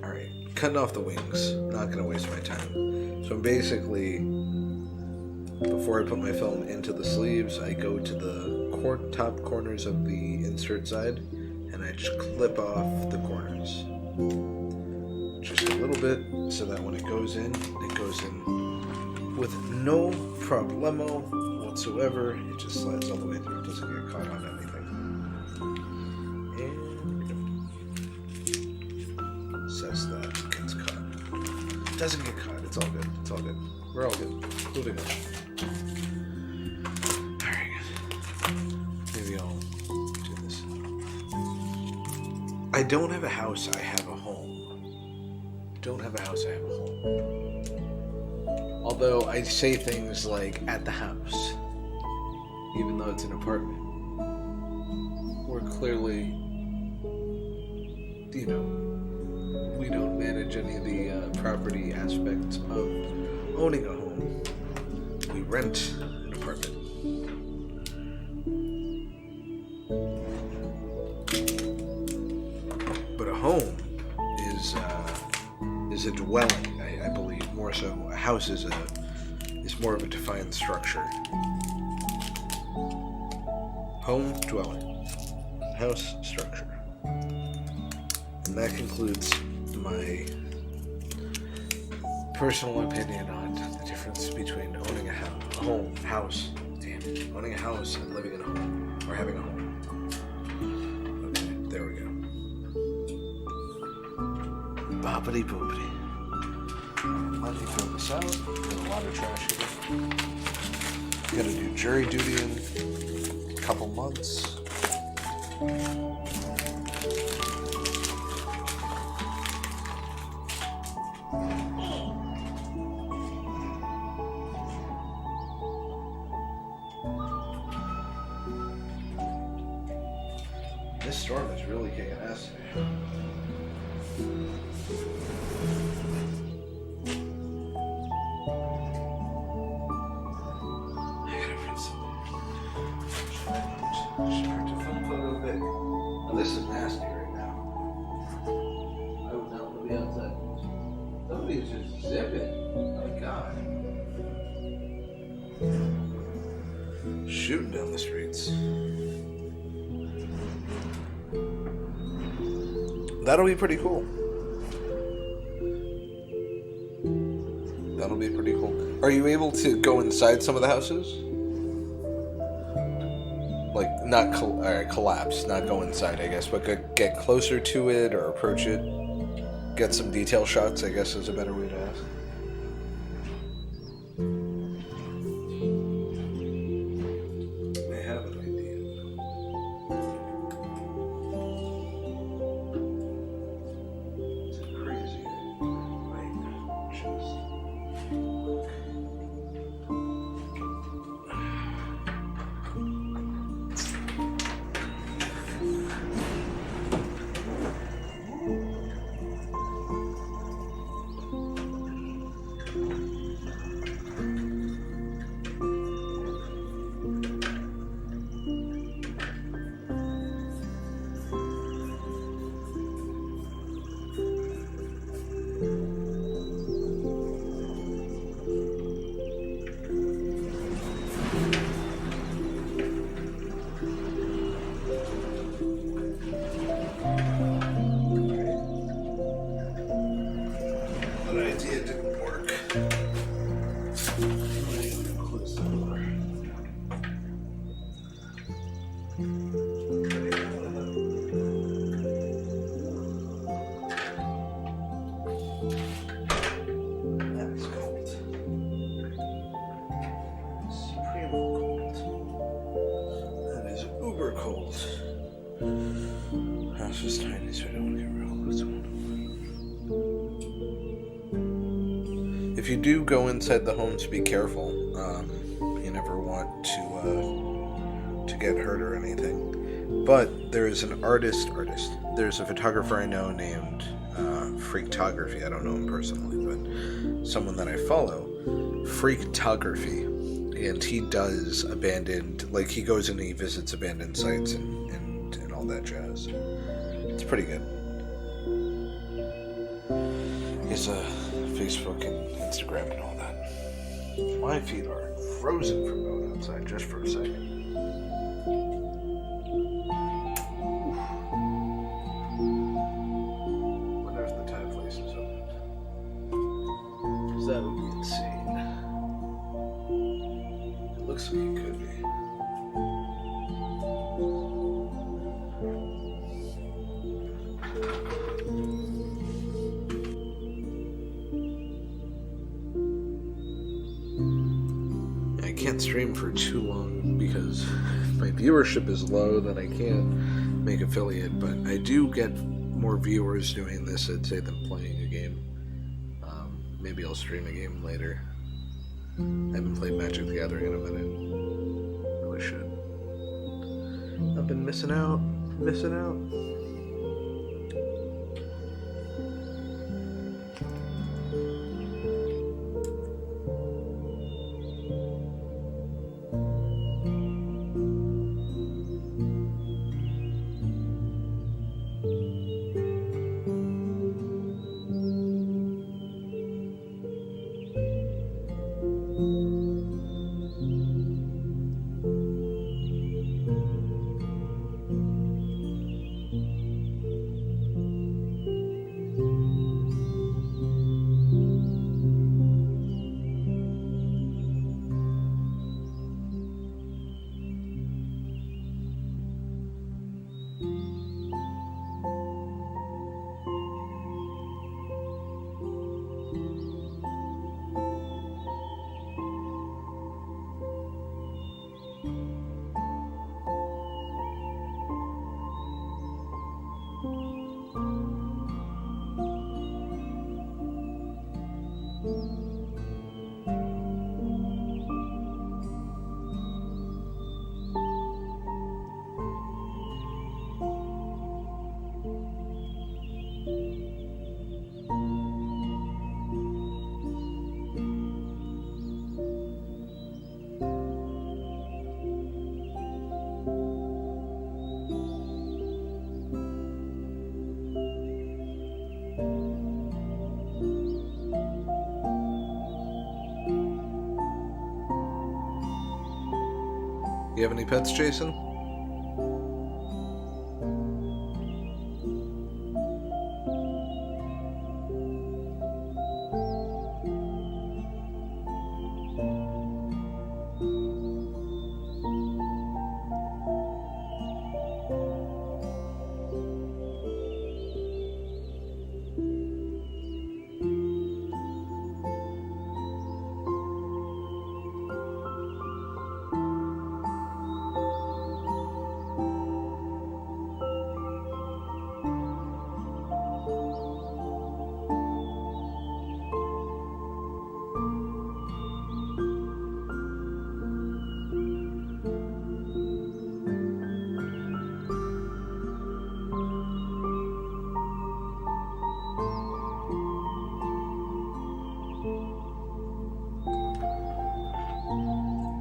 Alright, cutting off the wings. Not gonna waste my time. So I'm basically, before I put my film into the sleeves, I go to the top corners of the insert side and I just clip off the corners. Just a little bit so that when it goes in with no problemo whatsoever. It just slides all the way through. It doesn't get caught on anything. And says that it gets caught. Doesn't get caught. It's all good. It's all good. We're all good. Moving on. Alright. Maybe I'll do this. I don't have a house. I have a home. Don't have a house. I have a home. Although I say things like at the house, even though it's an apartment. We're clearly, we don't manage any of the property aspects of owning a home. We rent an apartment. home is a dwelling, I believe, more so. A house is more of a defined structure. Home, dwelling, house, structure. And that concludes my personal opinion on the difference between owning a house, owning a house and living in a home, or having a home. Okay, there we go. Boppity boopity. Let me fill this out. Got a lot of trash here. Gotta do jury duty in a couple months. This storm is really kicking ass today. I gotta print something. Start to film photo big. Oh, this is nasty right now. I would not want to be outside. Somebody's just zipping. Oh my god. Shooting down the streets. That'll be pretty cool. That'll be pretty cool. Are you able to go inside some of the houses? Like, not collapse, not go inside, I guess, but get closer to it or approach it. Get some detail shots, I guess is a better way to ask. I have an idea. It's a crazy That idea didn't work. Close the door. That is cold. Supreme cold. That is uber cold. House is tiny, so I don't want to get real close to one. If you do go inside the homes, be careful. You never want to get hurt or anything. But there is an artist. There's a photographer I know named Freaktography. I don't know him personally, but someone that I follow, Freaktography, and he does abandoned. Like, he goes and he visits abandoned sites and all that jazz. It's pretty good. He's a Facebook and Instagram and all that. My feet are frozen from going outside just for a second. Wonder if the Thai place is open. Because that would be insane. It looks like it could be. I can't stream for too long because my viewership is low that I can't make affiliate, but I do get more viewers doing this, I'd say, than playing a game. Maybe I'll stream a game later. I haven't played Magic the Gathering in a minute. Really should. I've been missing out. You have any pets, Jason?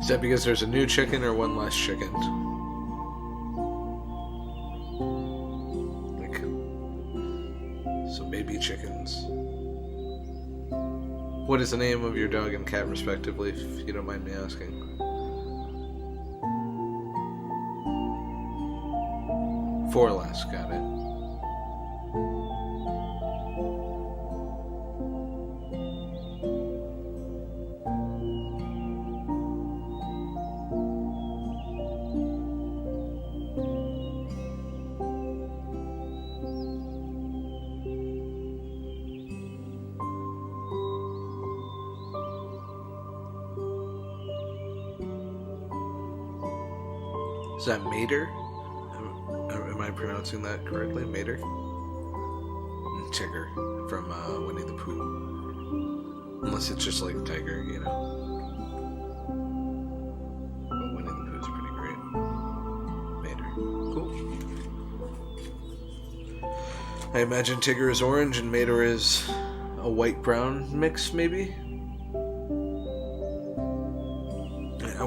Is that because there's a new chicken or one less chicken? Like, some baby chickens. What is the name of your dog and cat, respectively, if you don't mind me asking? Four less, got it. Is that Mater? Am I pronouncing that correctly? Mater? And Tigger from Winnie the Pooh. Unless it's just like Tiger, you know. But Winnie the Pooh's pretty great. Mater. Cool. I imagine Tigger is orange and Mater is a white-brown mix, maybe?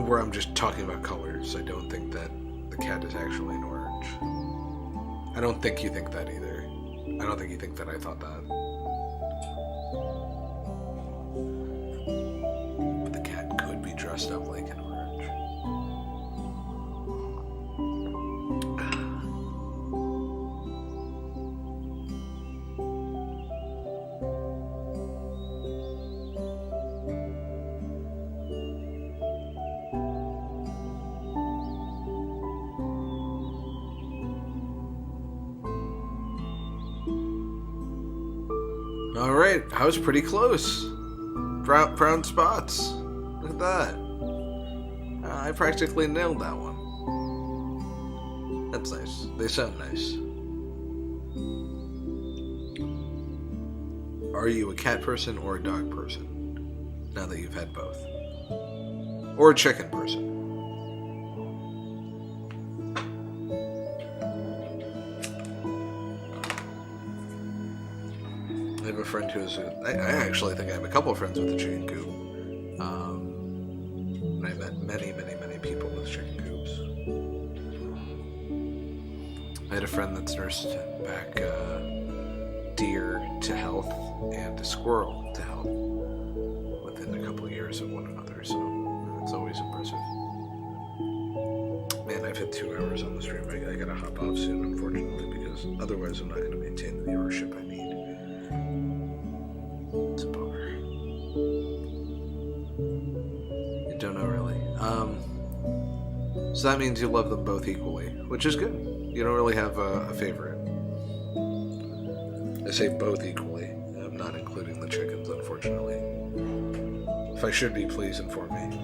Where I'm just talking about colors. I don't think that the cat is actually an orange. I don't think you think that either. I don't think you think that I thought that. But the cat could be dressed up like an orange. Alright, I was pretty close. Brown spots. Look at that. I practically nailed that one. That's nice. They sound nice. Are you a cat person or a dog person? Now that you've had both. Or a chicken person. I have a friend who's I actually think I have a couple of friends with a chicken coop. And I met many people with chicken coops. I had a friend that's nursed back deer to health and a squirrel to health within a couple of years of one another, so it's always impressive. Man, I've hit 2 hours on the stream. I gotta hop off soon, unfortunately, because otherwise I'm not gonna maintain the viewership I need. It's a bummer. You don't know, really. So that means you love them both equally, which is good. You don't really have a favorite. I say both equally. I'm not including the chickens, unfortunately. If I should be, please inform me.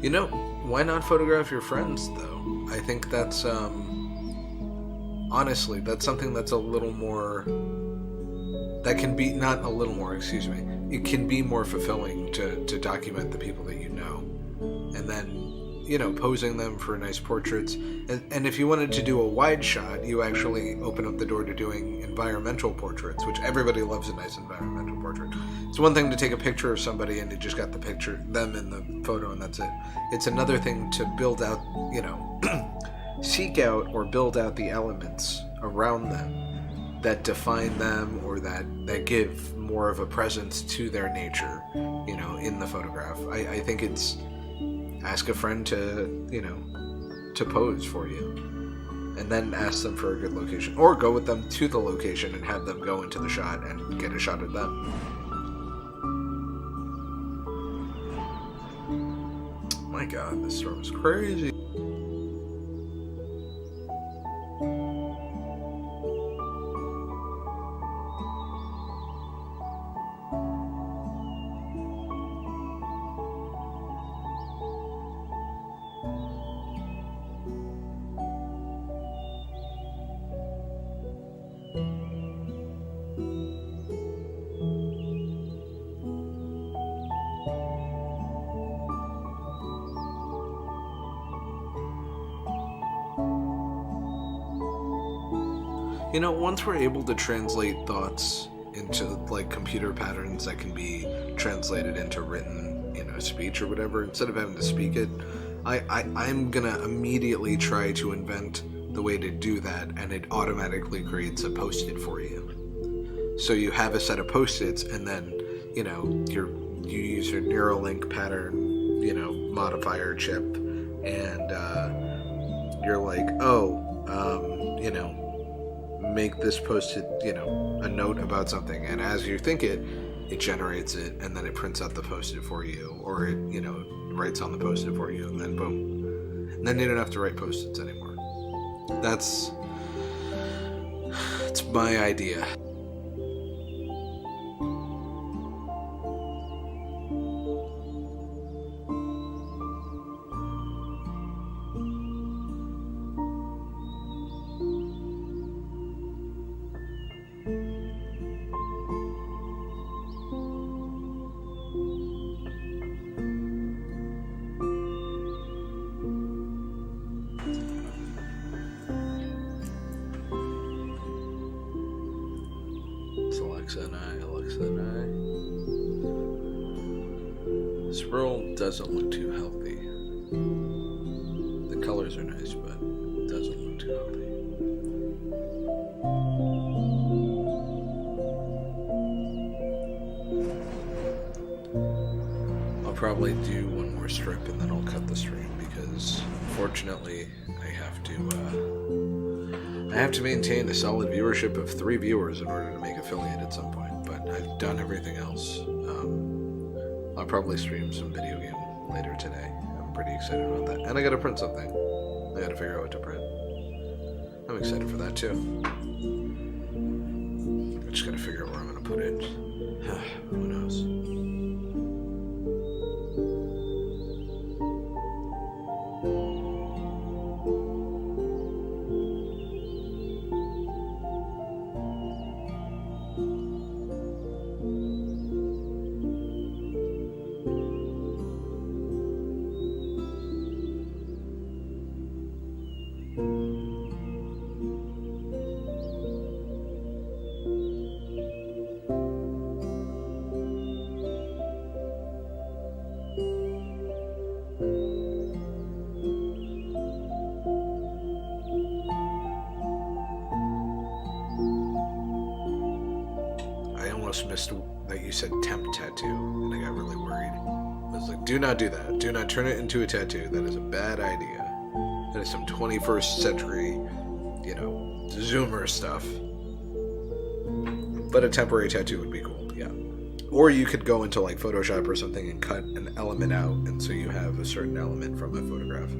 Why not photograph your friends, though? I think that's, honestly, that's something that's a little more, that can be, not a little more, excuse me, it can be more fulfilling to document the people that you know. And then, posing them for nice portraits. And if you wanted to do a wide shot, you actually open up the door to doing environmental portraits, which everybody loves a nice environmental portrait. It's one thing to take a picture of somebody and you just got them in the photo and that's it. It's another thing to build out, seek out or build out the elements around them that define them or that give more of a presence to their nature, in the photograph. I think it's ask a friend to pose for you, and then ask them for a good location, or go with them to the location and have them go into the shot and get a shot of them. My God, this storm is crazy. Once we're able to translate thoughts into like computer patterns that can be translated into written, speech or whatever, instead of having to speak it, I'm gonna immediately try to invent the way to do that, and it automatically creates a post-it for you. So you have a set of post-its, and then you use your Neuralink pattern, modifier chip, and you're like, make this post-it, a note about something, and as you think it generates it, and then it prints out the post-it for you, or it, writes on the post-it for you, and then boom. And then you don't have to write post-its anymore. That's my idea. Alexa and I. This roll doesn't look too healthy. The colors are nice, but it doesn't look too healthy. I'll probably do one more strip and then I'll cut the stream because, unfortunately, I have to maintain a solid viewership of 3 viewers in order to make affiliate at some point, but I've done everything else. I'll probably stream some video game later today. I'm pretty excited about that. And I gotta print something. I gotta figure out what to print. I'm excited for that too. I just gotta figure out where I'm gonna put it. Who knows? Missed that you said temp tattoo, and I got really worried. I was like, do not do that. Do not turn it into a tattoo. That is a bad idea. That is some 21st century, Zoomer stuff. But a temporary tattoo would be cool, yeah. Or you could go into like Photoshop or something and cut an element out, and so you have a certain element from a photograph.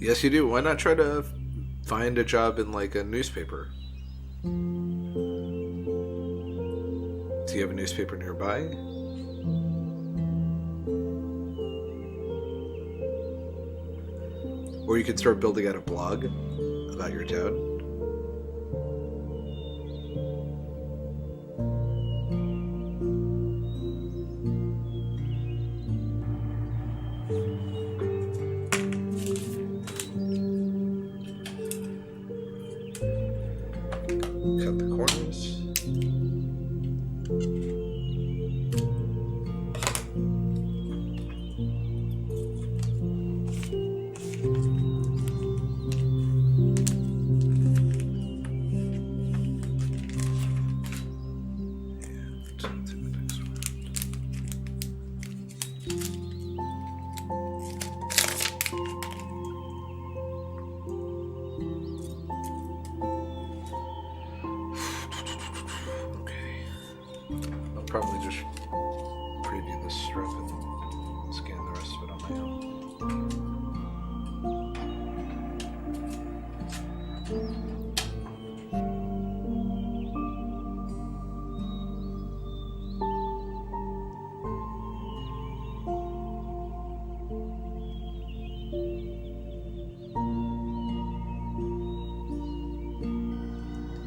Yes, you do. Why not try to find a job in like a newspaper? you have a newspaper nearby. Or you could start building out a blog about your town. Cut the corners. Probably just preview this strip and scan the rest of it on my own.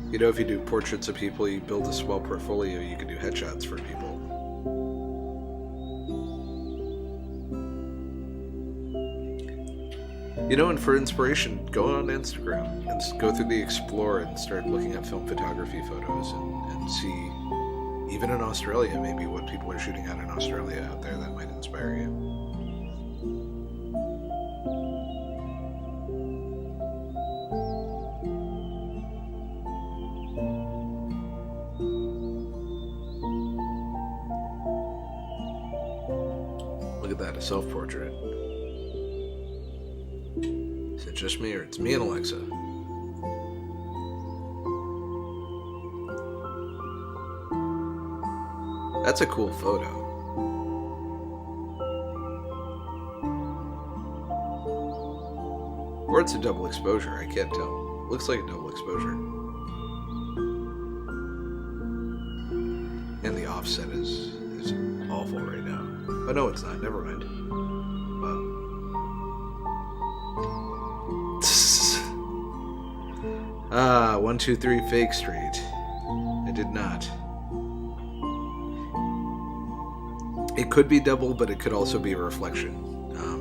You know, if you do portraits of people, you build a swell portfolio, you can do headshots for people. You know, and for inspiration, go on Instagram and go through the Explore and start looking at film photography photos and see, even in Australia, maybe what people are shooting at in Australia out there that might inspire you. Look at that, a self-portrait. Is it just me or it's me and Alexa? That's a cool photo. Or it's a double exposure, I can't tell. Looks like a double exposure. And the offset is awful right now. Oh no, it's not, never mind. Wow. 123 Fake Street. I did not. It could be double, but it could also be a reflection.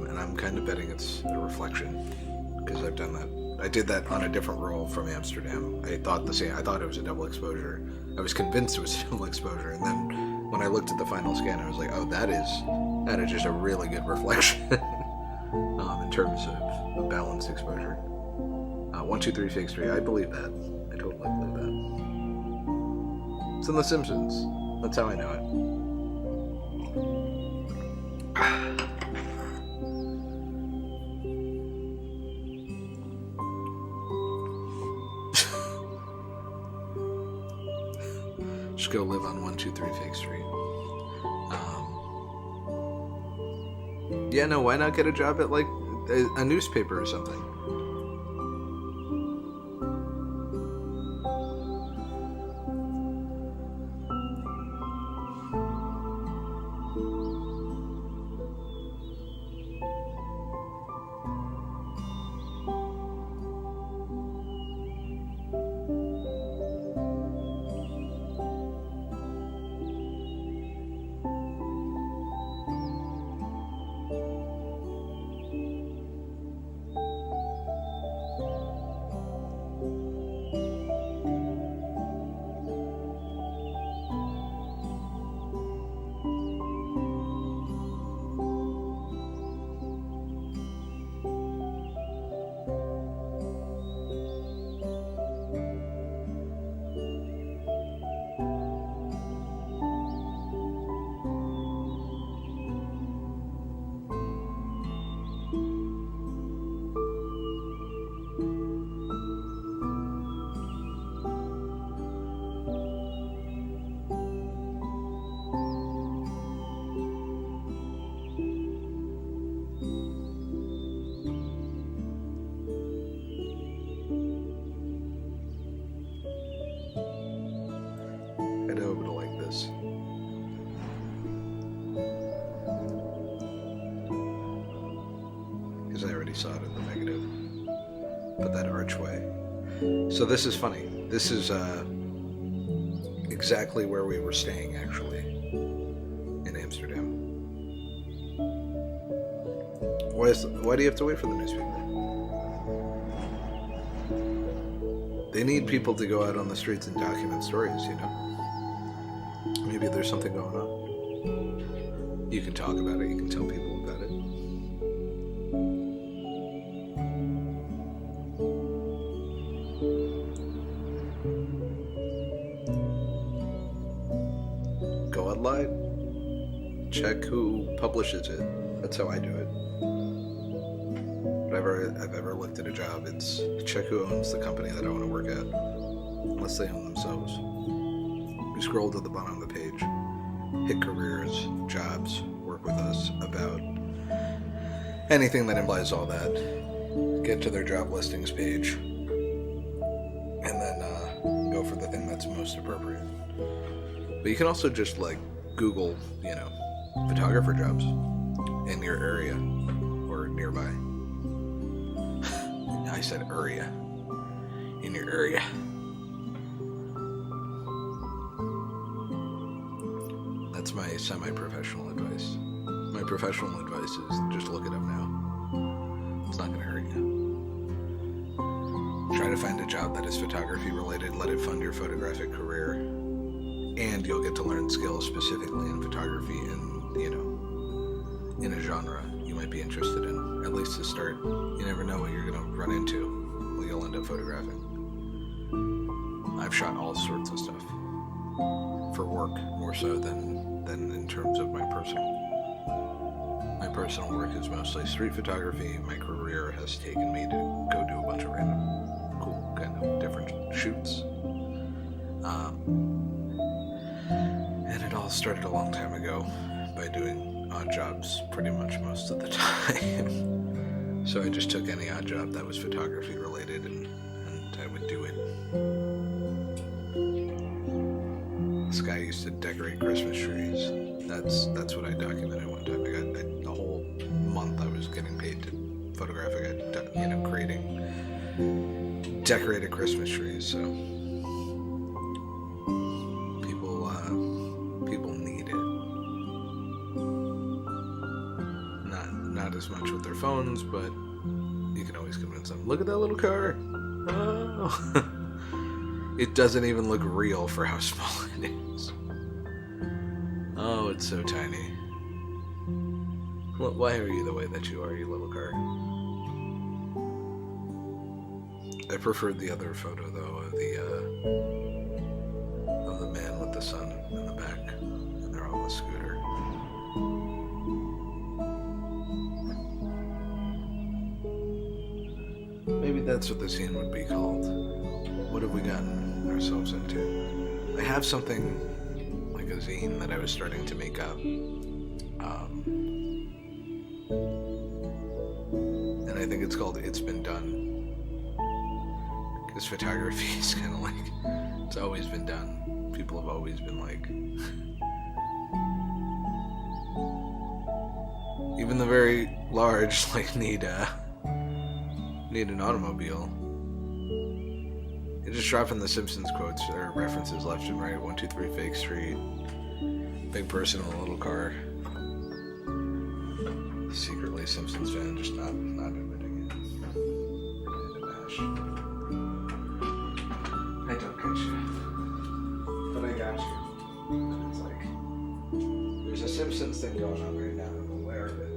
And I'm kind of betting it's a reflection because I've done that. I did that on a different roll from Amsterdam. I thought it was a double exposure. I was convinced it was a double exposure, and then when I looked at the final scan, I was like, oh, that is just a really good reflection in terms of a balanced exposure. 123 Fake Street. I believe that. I totally believe that. It's in The Simpsons. That's how I know it. Just go live on 123 Fake Street. Yeah, no, why not get a job at like a newspaper or something? everybody saw it in the negative. But that archway. So this is funny. This is exactly where we were staying, actually, in Amsterdam. Why do you have to wait for the newspaper? They need people to go out on the streets and document stories, you know? Maybe there's something going on. You can talk about it, you can tell people about it. Go online, check who publishes it. That's how I do it. Whenever I've ever looked at a job, it's check who owns the company that I want to work at, unless they own themselves. You scroll to the bottom of the page, hit careers, jobs, work with us, about anything that implies all that. Get to their job listings page, and then go for the thing that's most appropriate. But you can also just like Google, you know, photographer jobs in your area or nearby. I said area. In your area. That's my semi-professional advice. My professional advice is just look it up now. It's not going to hurt you. Try to find a job that is photography related. Let it fund your photographic career. And you'll get to learn skills specifically in photography and, you know, in a genre you might be interested in, at least to start. You never know what you're going to run into, what you'll end up photographing. I've shot all sorts of stuff for work, more so than in terms of my personal. My personal work is mostly street photography. My career has taken me to go do a bunch of random, cool, kind of different shoots. And it all started a long time ago by doing odd jobs pretty much most of the time. So I just took any odd job that was photography related and I would do it. This guy used to decorate Christmas trees. That's what I documented one time. I got a whole month I was getting paid to photograph a guy, you know, creating decorated Christmas trees. So people need it. Not as much with their phones, but you can always convince them. Look at that little car. Oh. It doesn't even look real for how small it is. Oh, it's so tiny. Why are you the way that you are, you little car? I preferred the other photo, though, of the man with the sun in the back, and they're on the scooter. Maybe that's what the scene would be called. What have we gotten ourselves into? I have something like a zine that I was starting to make up. And I think it's called It's Been Done. Because photography is kind of like, it's always been done. People have always been like, even the very large, like, need an automobile. You're just dropping the Simpsons quotes or references left and right. 123 Fake Street. Big person in a little car. Secretly Simpsons fan, just not admitting it. Ready to bash. I don't get you. But I got you. It's like, there's a Simpsons thing going on right now. I'm aware of it.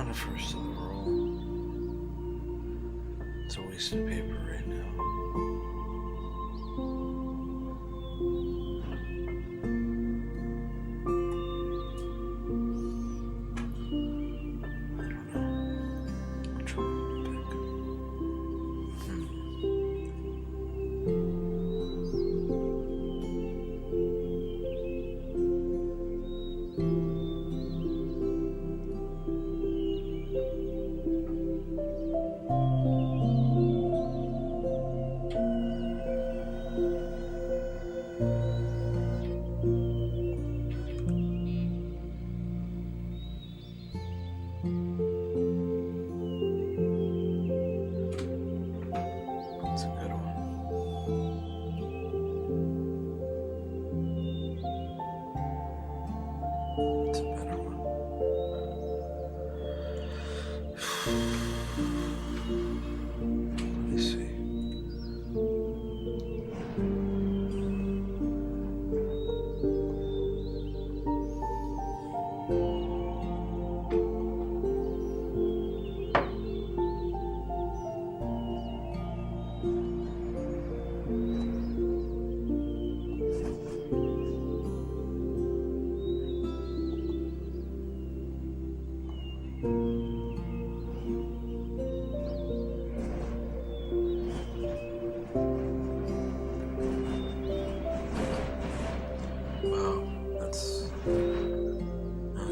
not a first in the roll. It's a waste of paper right now.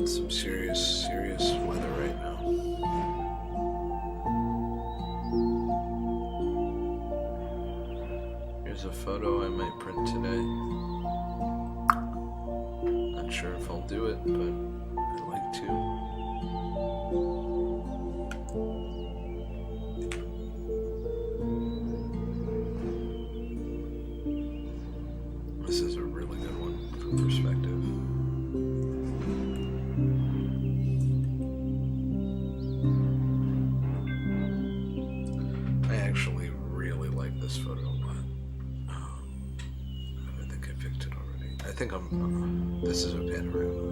Some serious weather right now. Here's a photo I might print today. Not sure if I'll do it, but I'd like to. This is a really good one for perspective. This photo, but I think I picked it already. I think this is a panorama.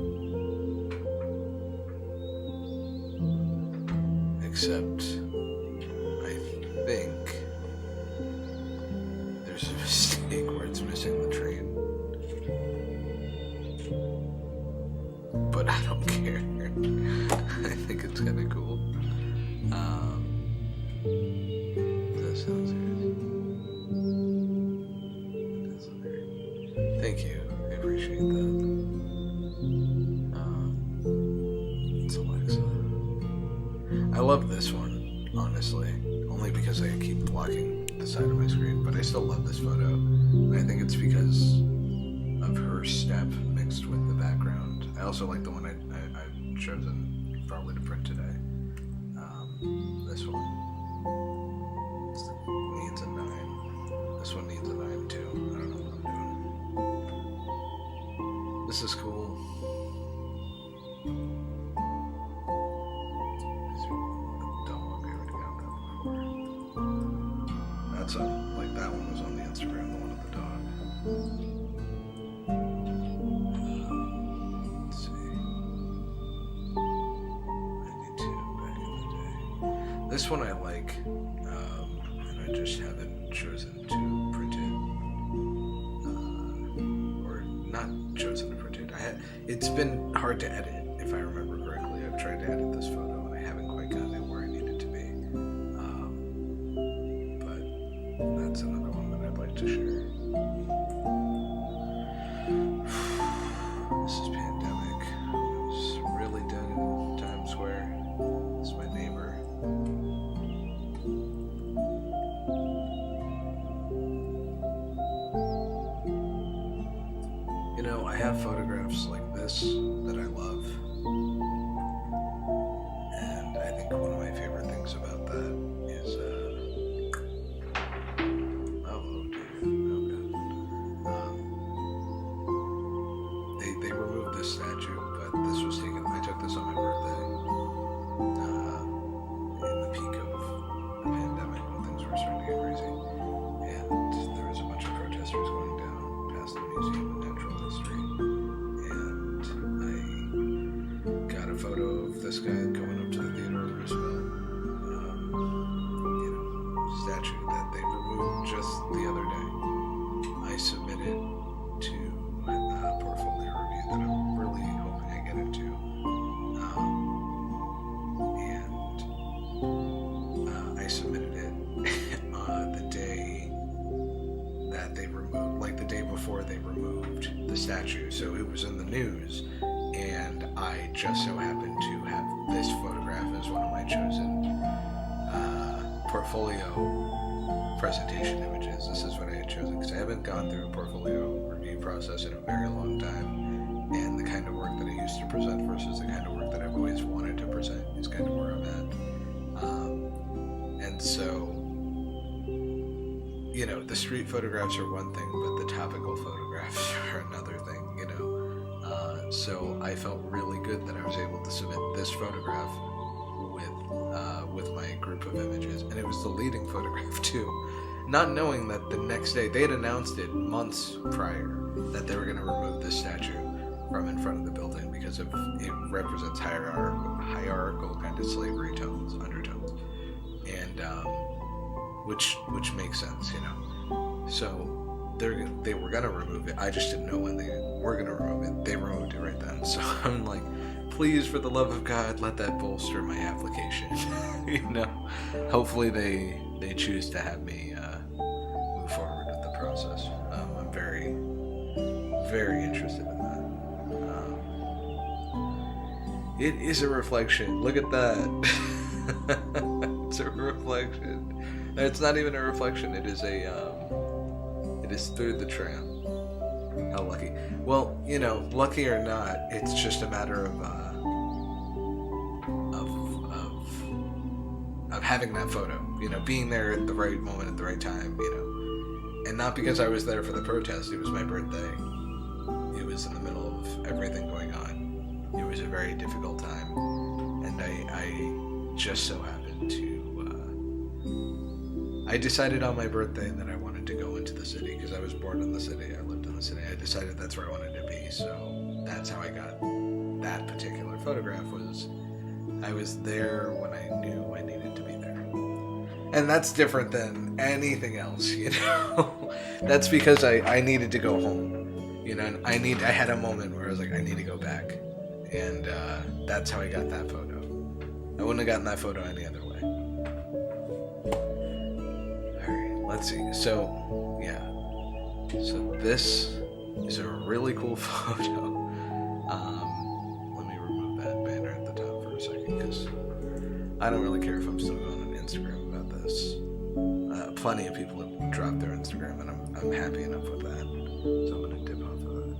Except, I think there's a mistake where it's missing the train. But I don't care. I think it's kind of cool. That sounds good. Thank you. I appreciate that. It's Alexa. I love this one, honestly. Only because I keep blocking the side of my screen, but I still love this photo. And I think it's because of her step mixed with the background. I also like the one I've chosen probably to print today. This one needs a 9. This one needs a 9 too. I don't know what I'm doing. This is cool. Dog, I already got that before. That's like that one was on the Instagram, the one of the dog. Let's see. 92 back in the day. This one I like, and I just haven't chosen to print it. Or not chosen to print it. It's been hard to edit, if I remember correctly. I've tried to edit this photo and I haven't quite gotten it where I need it to be. But that's another one that I'd like to share. This is Pandemic. I was really dead in Times Square. This is my neighbor. You know, I have photographs like this that I love, and I think one of my favorite things about that is, they removed this statue, but this was taken, I took this on my birthday, in the peak of the pandemic when things were starting to get crazy, and there was a bunch of protesters going down past the Museum of Natural History, and I photo of this guy going up to the Theodore Roosevelt, statue that they removed just the other day. I submitted to a portfolio review that I'm really hoping I get into, and I submitted it the day that they removed, like the day before they removed the statue. So it was in the news, and I just so happened to have this photograph as one of my chosen portfolio presentation images. This is what I had chosen because I haven't gone through a portfolio review process in a very long time, and the kind of work that I used to present versus the kind of work that I've always wanted to present is kind of where I'm at. And so, the street photographs are one thing, but the topical photographs are another thing, so I felt really good that I was able to submit this photograph with my group of images, and it was the leading photograph too, not knowing that the next day, they had announced it months prior that they were going to remove this statue from in front of the building because it represents hierarchical kind of slavery undertones, and which makes sense, so they were going to remove it. I just didn't know when they were going to remove it. They removed it right then, so I'm like, please, for the love of God, let that bolster my application. Hopefully they choose to have me move forward with the process. I'm very, very interested in that. It is a reflection. Look at that. It's a reflection. It's not even a reflection. It is it is through the tram. How lucky. Well, lucky or not, it's just a matter of having that photo, being there at the right moment at the right time, and not because I was there for the protest. It was my birthday. It was in the middle of everything going on. It was a very difficult time, and I just so happened to I decided on my birthday that I wanted to go into the city because I was born in the city. I lived in the city. I decided that's where I wanted to be, so that's how I got that particular photograph. I was there when I knew I needed to be there. And that's different than anything else, That's because I needed to go home, and I had a moment where I was like, I need to go back. And that's how I got that photo. I wouldn't have gotten that photo any other way. Alright, let's see. So, yeah. So this is a really cool photo. Let me remove that banner at the top for a second, because I don't really care if I'm still going on Instagram about this. Plenty of people have dropped their Instagram, and I'm happy enough with that. So I'm going to dip off of that.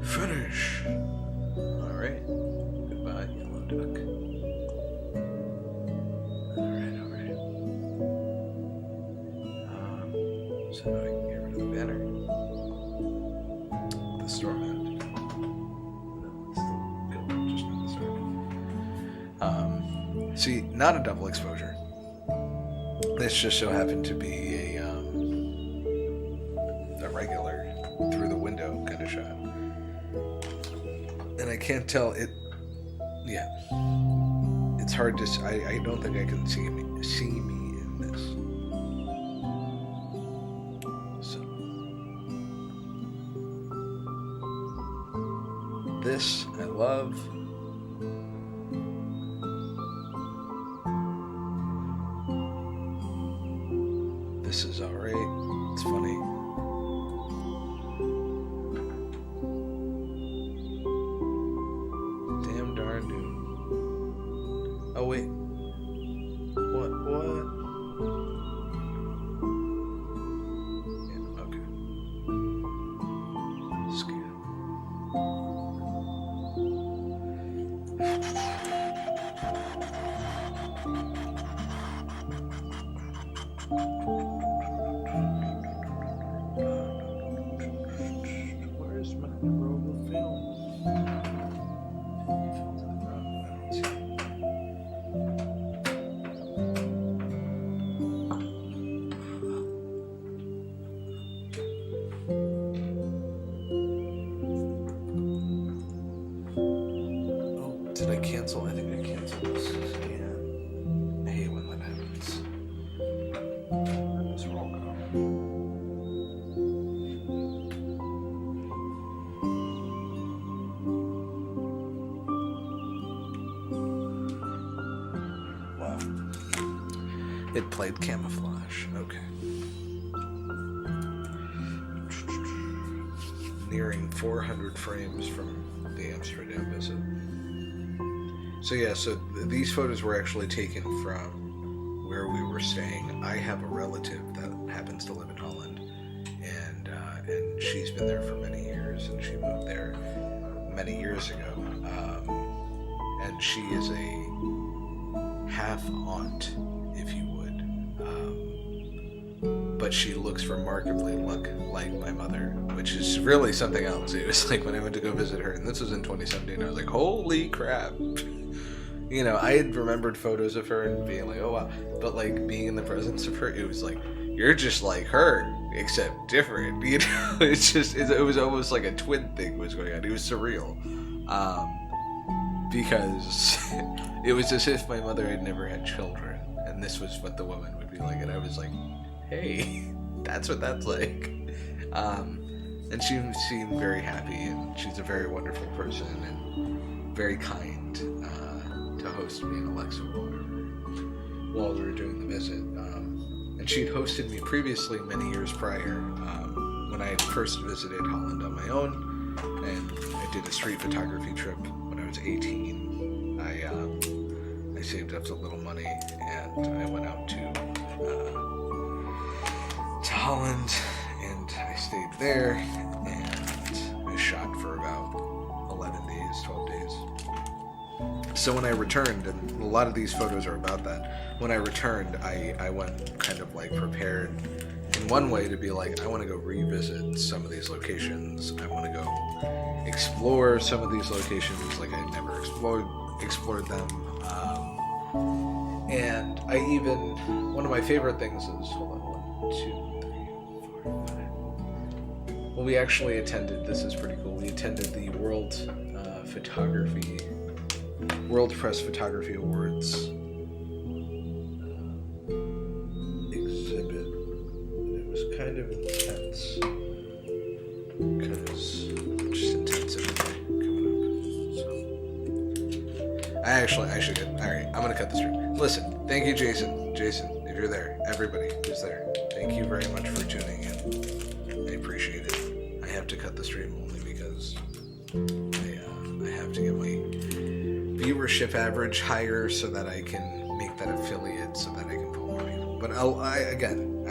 Finish! Alright. Goodbye, yellow duck. Alright. So now I can get rid of the banner. The store mat. Just not the store. See, not a double exposure. This just so happened to be a regular through the window kind of shot. And I can't tell it. Yeah, it's hard to. I don't think I can see me in this. So this I love. This is alright. It's funny. Damn darn dude. Oh wait. What? Yeah, okay. Scan. Where's my roll of film? Did I cancel? I think I canceled this. Yeah. I hate when that happens. Where does roll go? Wow. It played camouflage. Okay. Nearing 400 frames from the Amsterdam visit. So yeah, so these photos were actually taken from where we were staying. I have a relative that happens to live in Holland, and she's been there for many years, and she moved there many years ago. And she is a half aunt, if you would, but she looks remarkably like my mother, which is really something else. It was like when I went to go visit her, and this was in 2017, I was like, holy crap. You know, I had remembered photos of her and being like, oh wow, but like being in the presence of her, it was like, you're just like her, except different. You know, it was almost like a twin thing was going on. It was surreal, because it was as if my mother had never had children, and this was what the woman would be like, and I was like, hey, that's what that's like. And she seemed very happy, and she's a very wonderful person and very kind to host me and Alexa while we were doing the visit. And she'd hosted me previously many years prior, when I had first visited Holland on my own, and I did a street photography trip when I was 18. I saved up a little money, and I went out to Holland, and I stayed there, and I shot for about 11 days, 12 days. So when I returned, and a lot of these photos are about that, when I returned, I went kind of like prepared in one way to be like, I want to go revisit some of these locations. I want to go explore some of these locations like I had never explored them. And I even, one of my favorite things is, hold on, 1, 2, 3, 4, 5. Well, we actually attended, this is pretty cool, we attended the World Press Photography Awards exhibit. It was kind of intense, because just intense everything coming up. So I should get, alright, I'm gonna cut this through. Listen, thank you, Jason, if you're there, everybody who's there, thank you very much for tuning in. I appreciate it. I have to cut the stream only because I have to get my viewership average higher so that I can make that affiliate so that I can pull more people. But I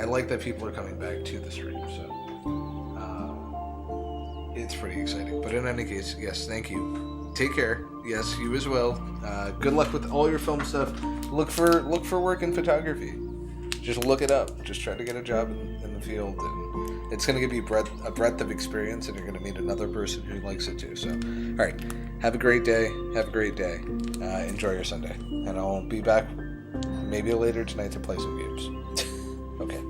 like that people are coming back to the stream, so it's pretty exciting. But in any case, yes, thank you. Take care. Yes, you as well. Good luck with all your film stuff. Look for work in photography. Just look it up. Just try to get a job in the field, and it's going to give you a breadth of experience, and you're going to meet another person who likes it too. So, all right. Have a great day. Enjoy your Sunday. And I'll be back maybe later tonight to play some games. Okay.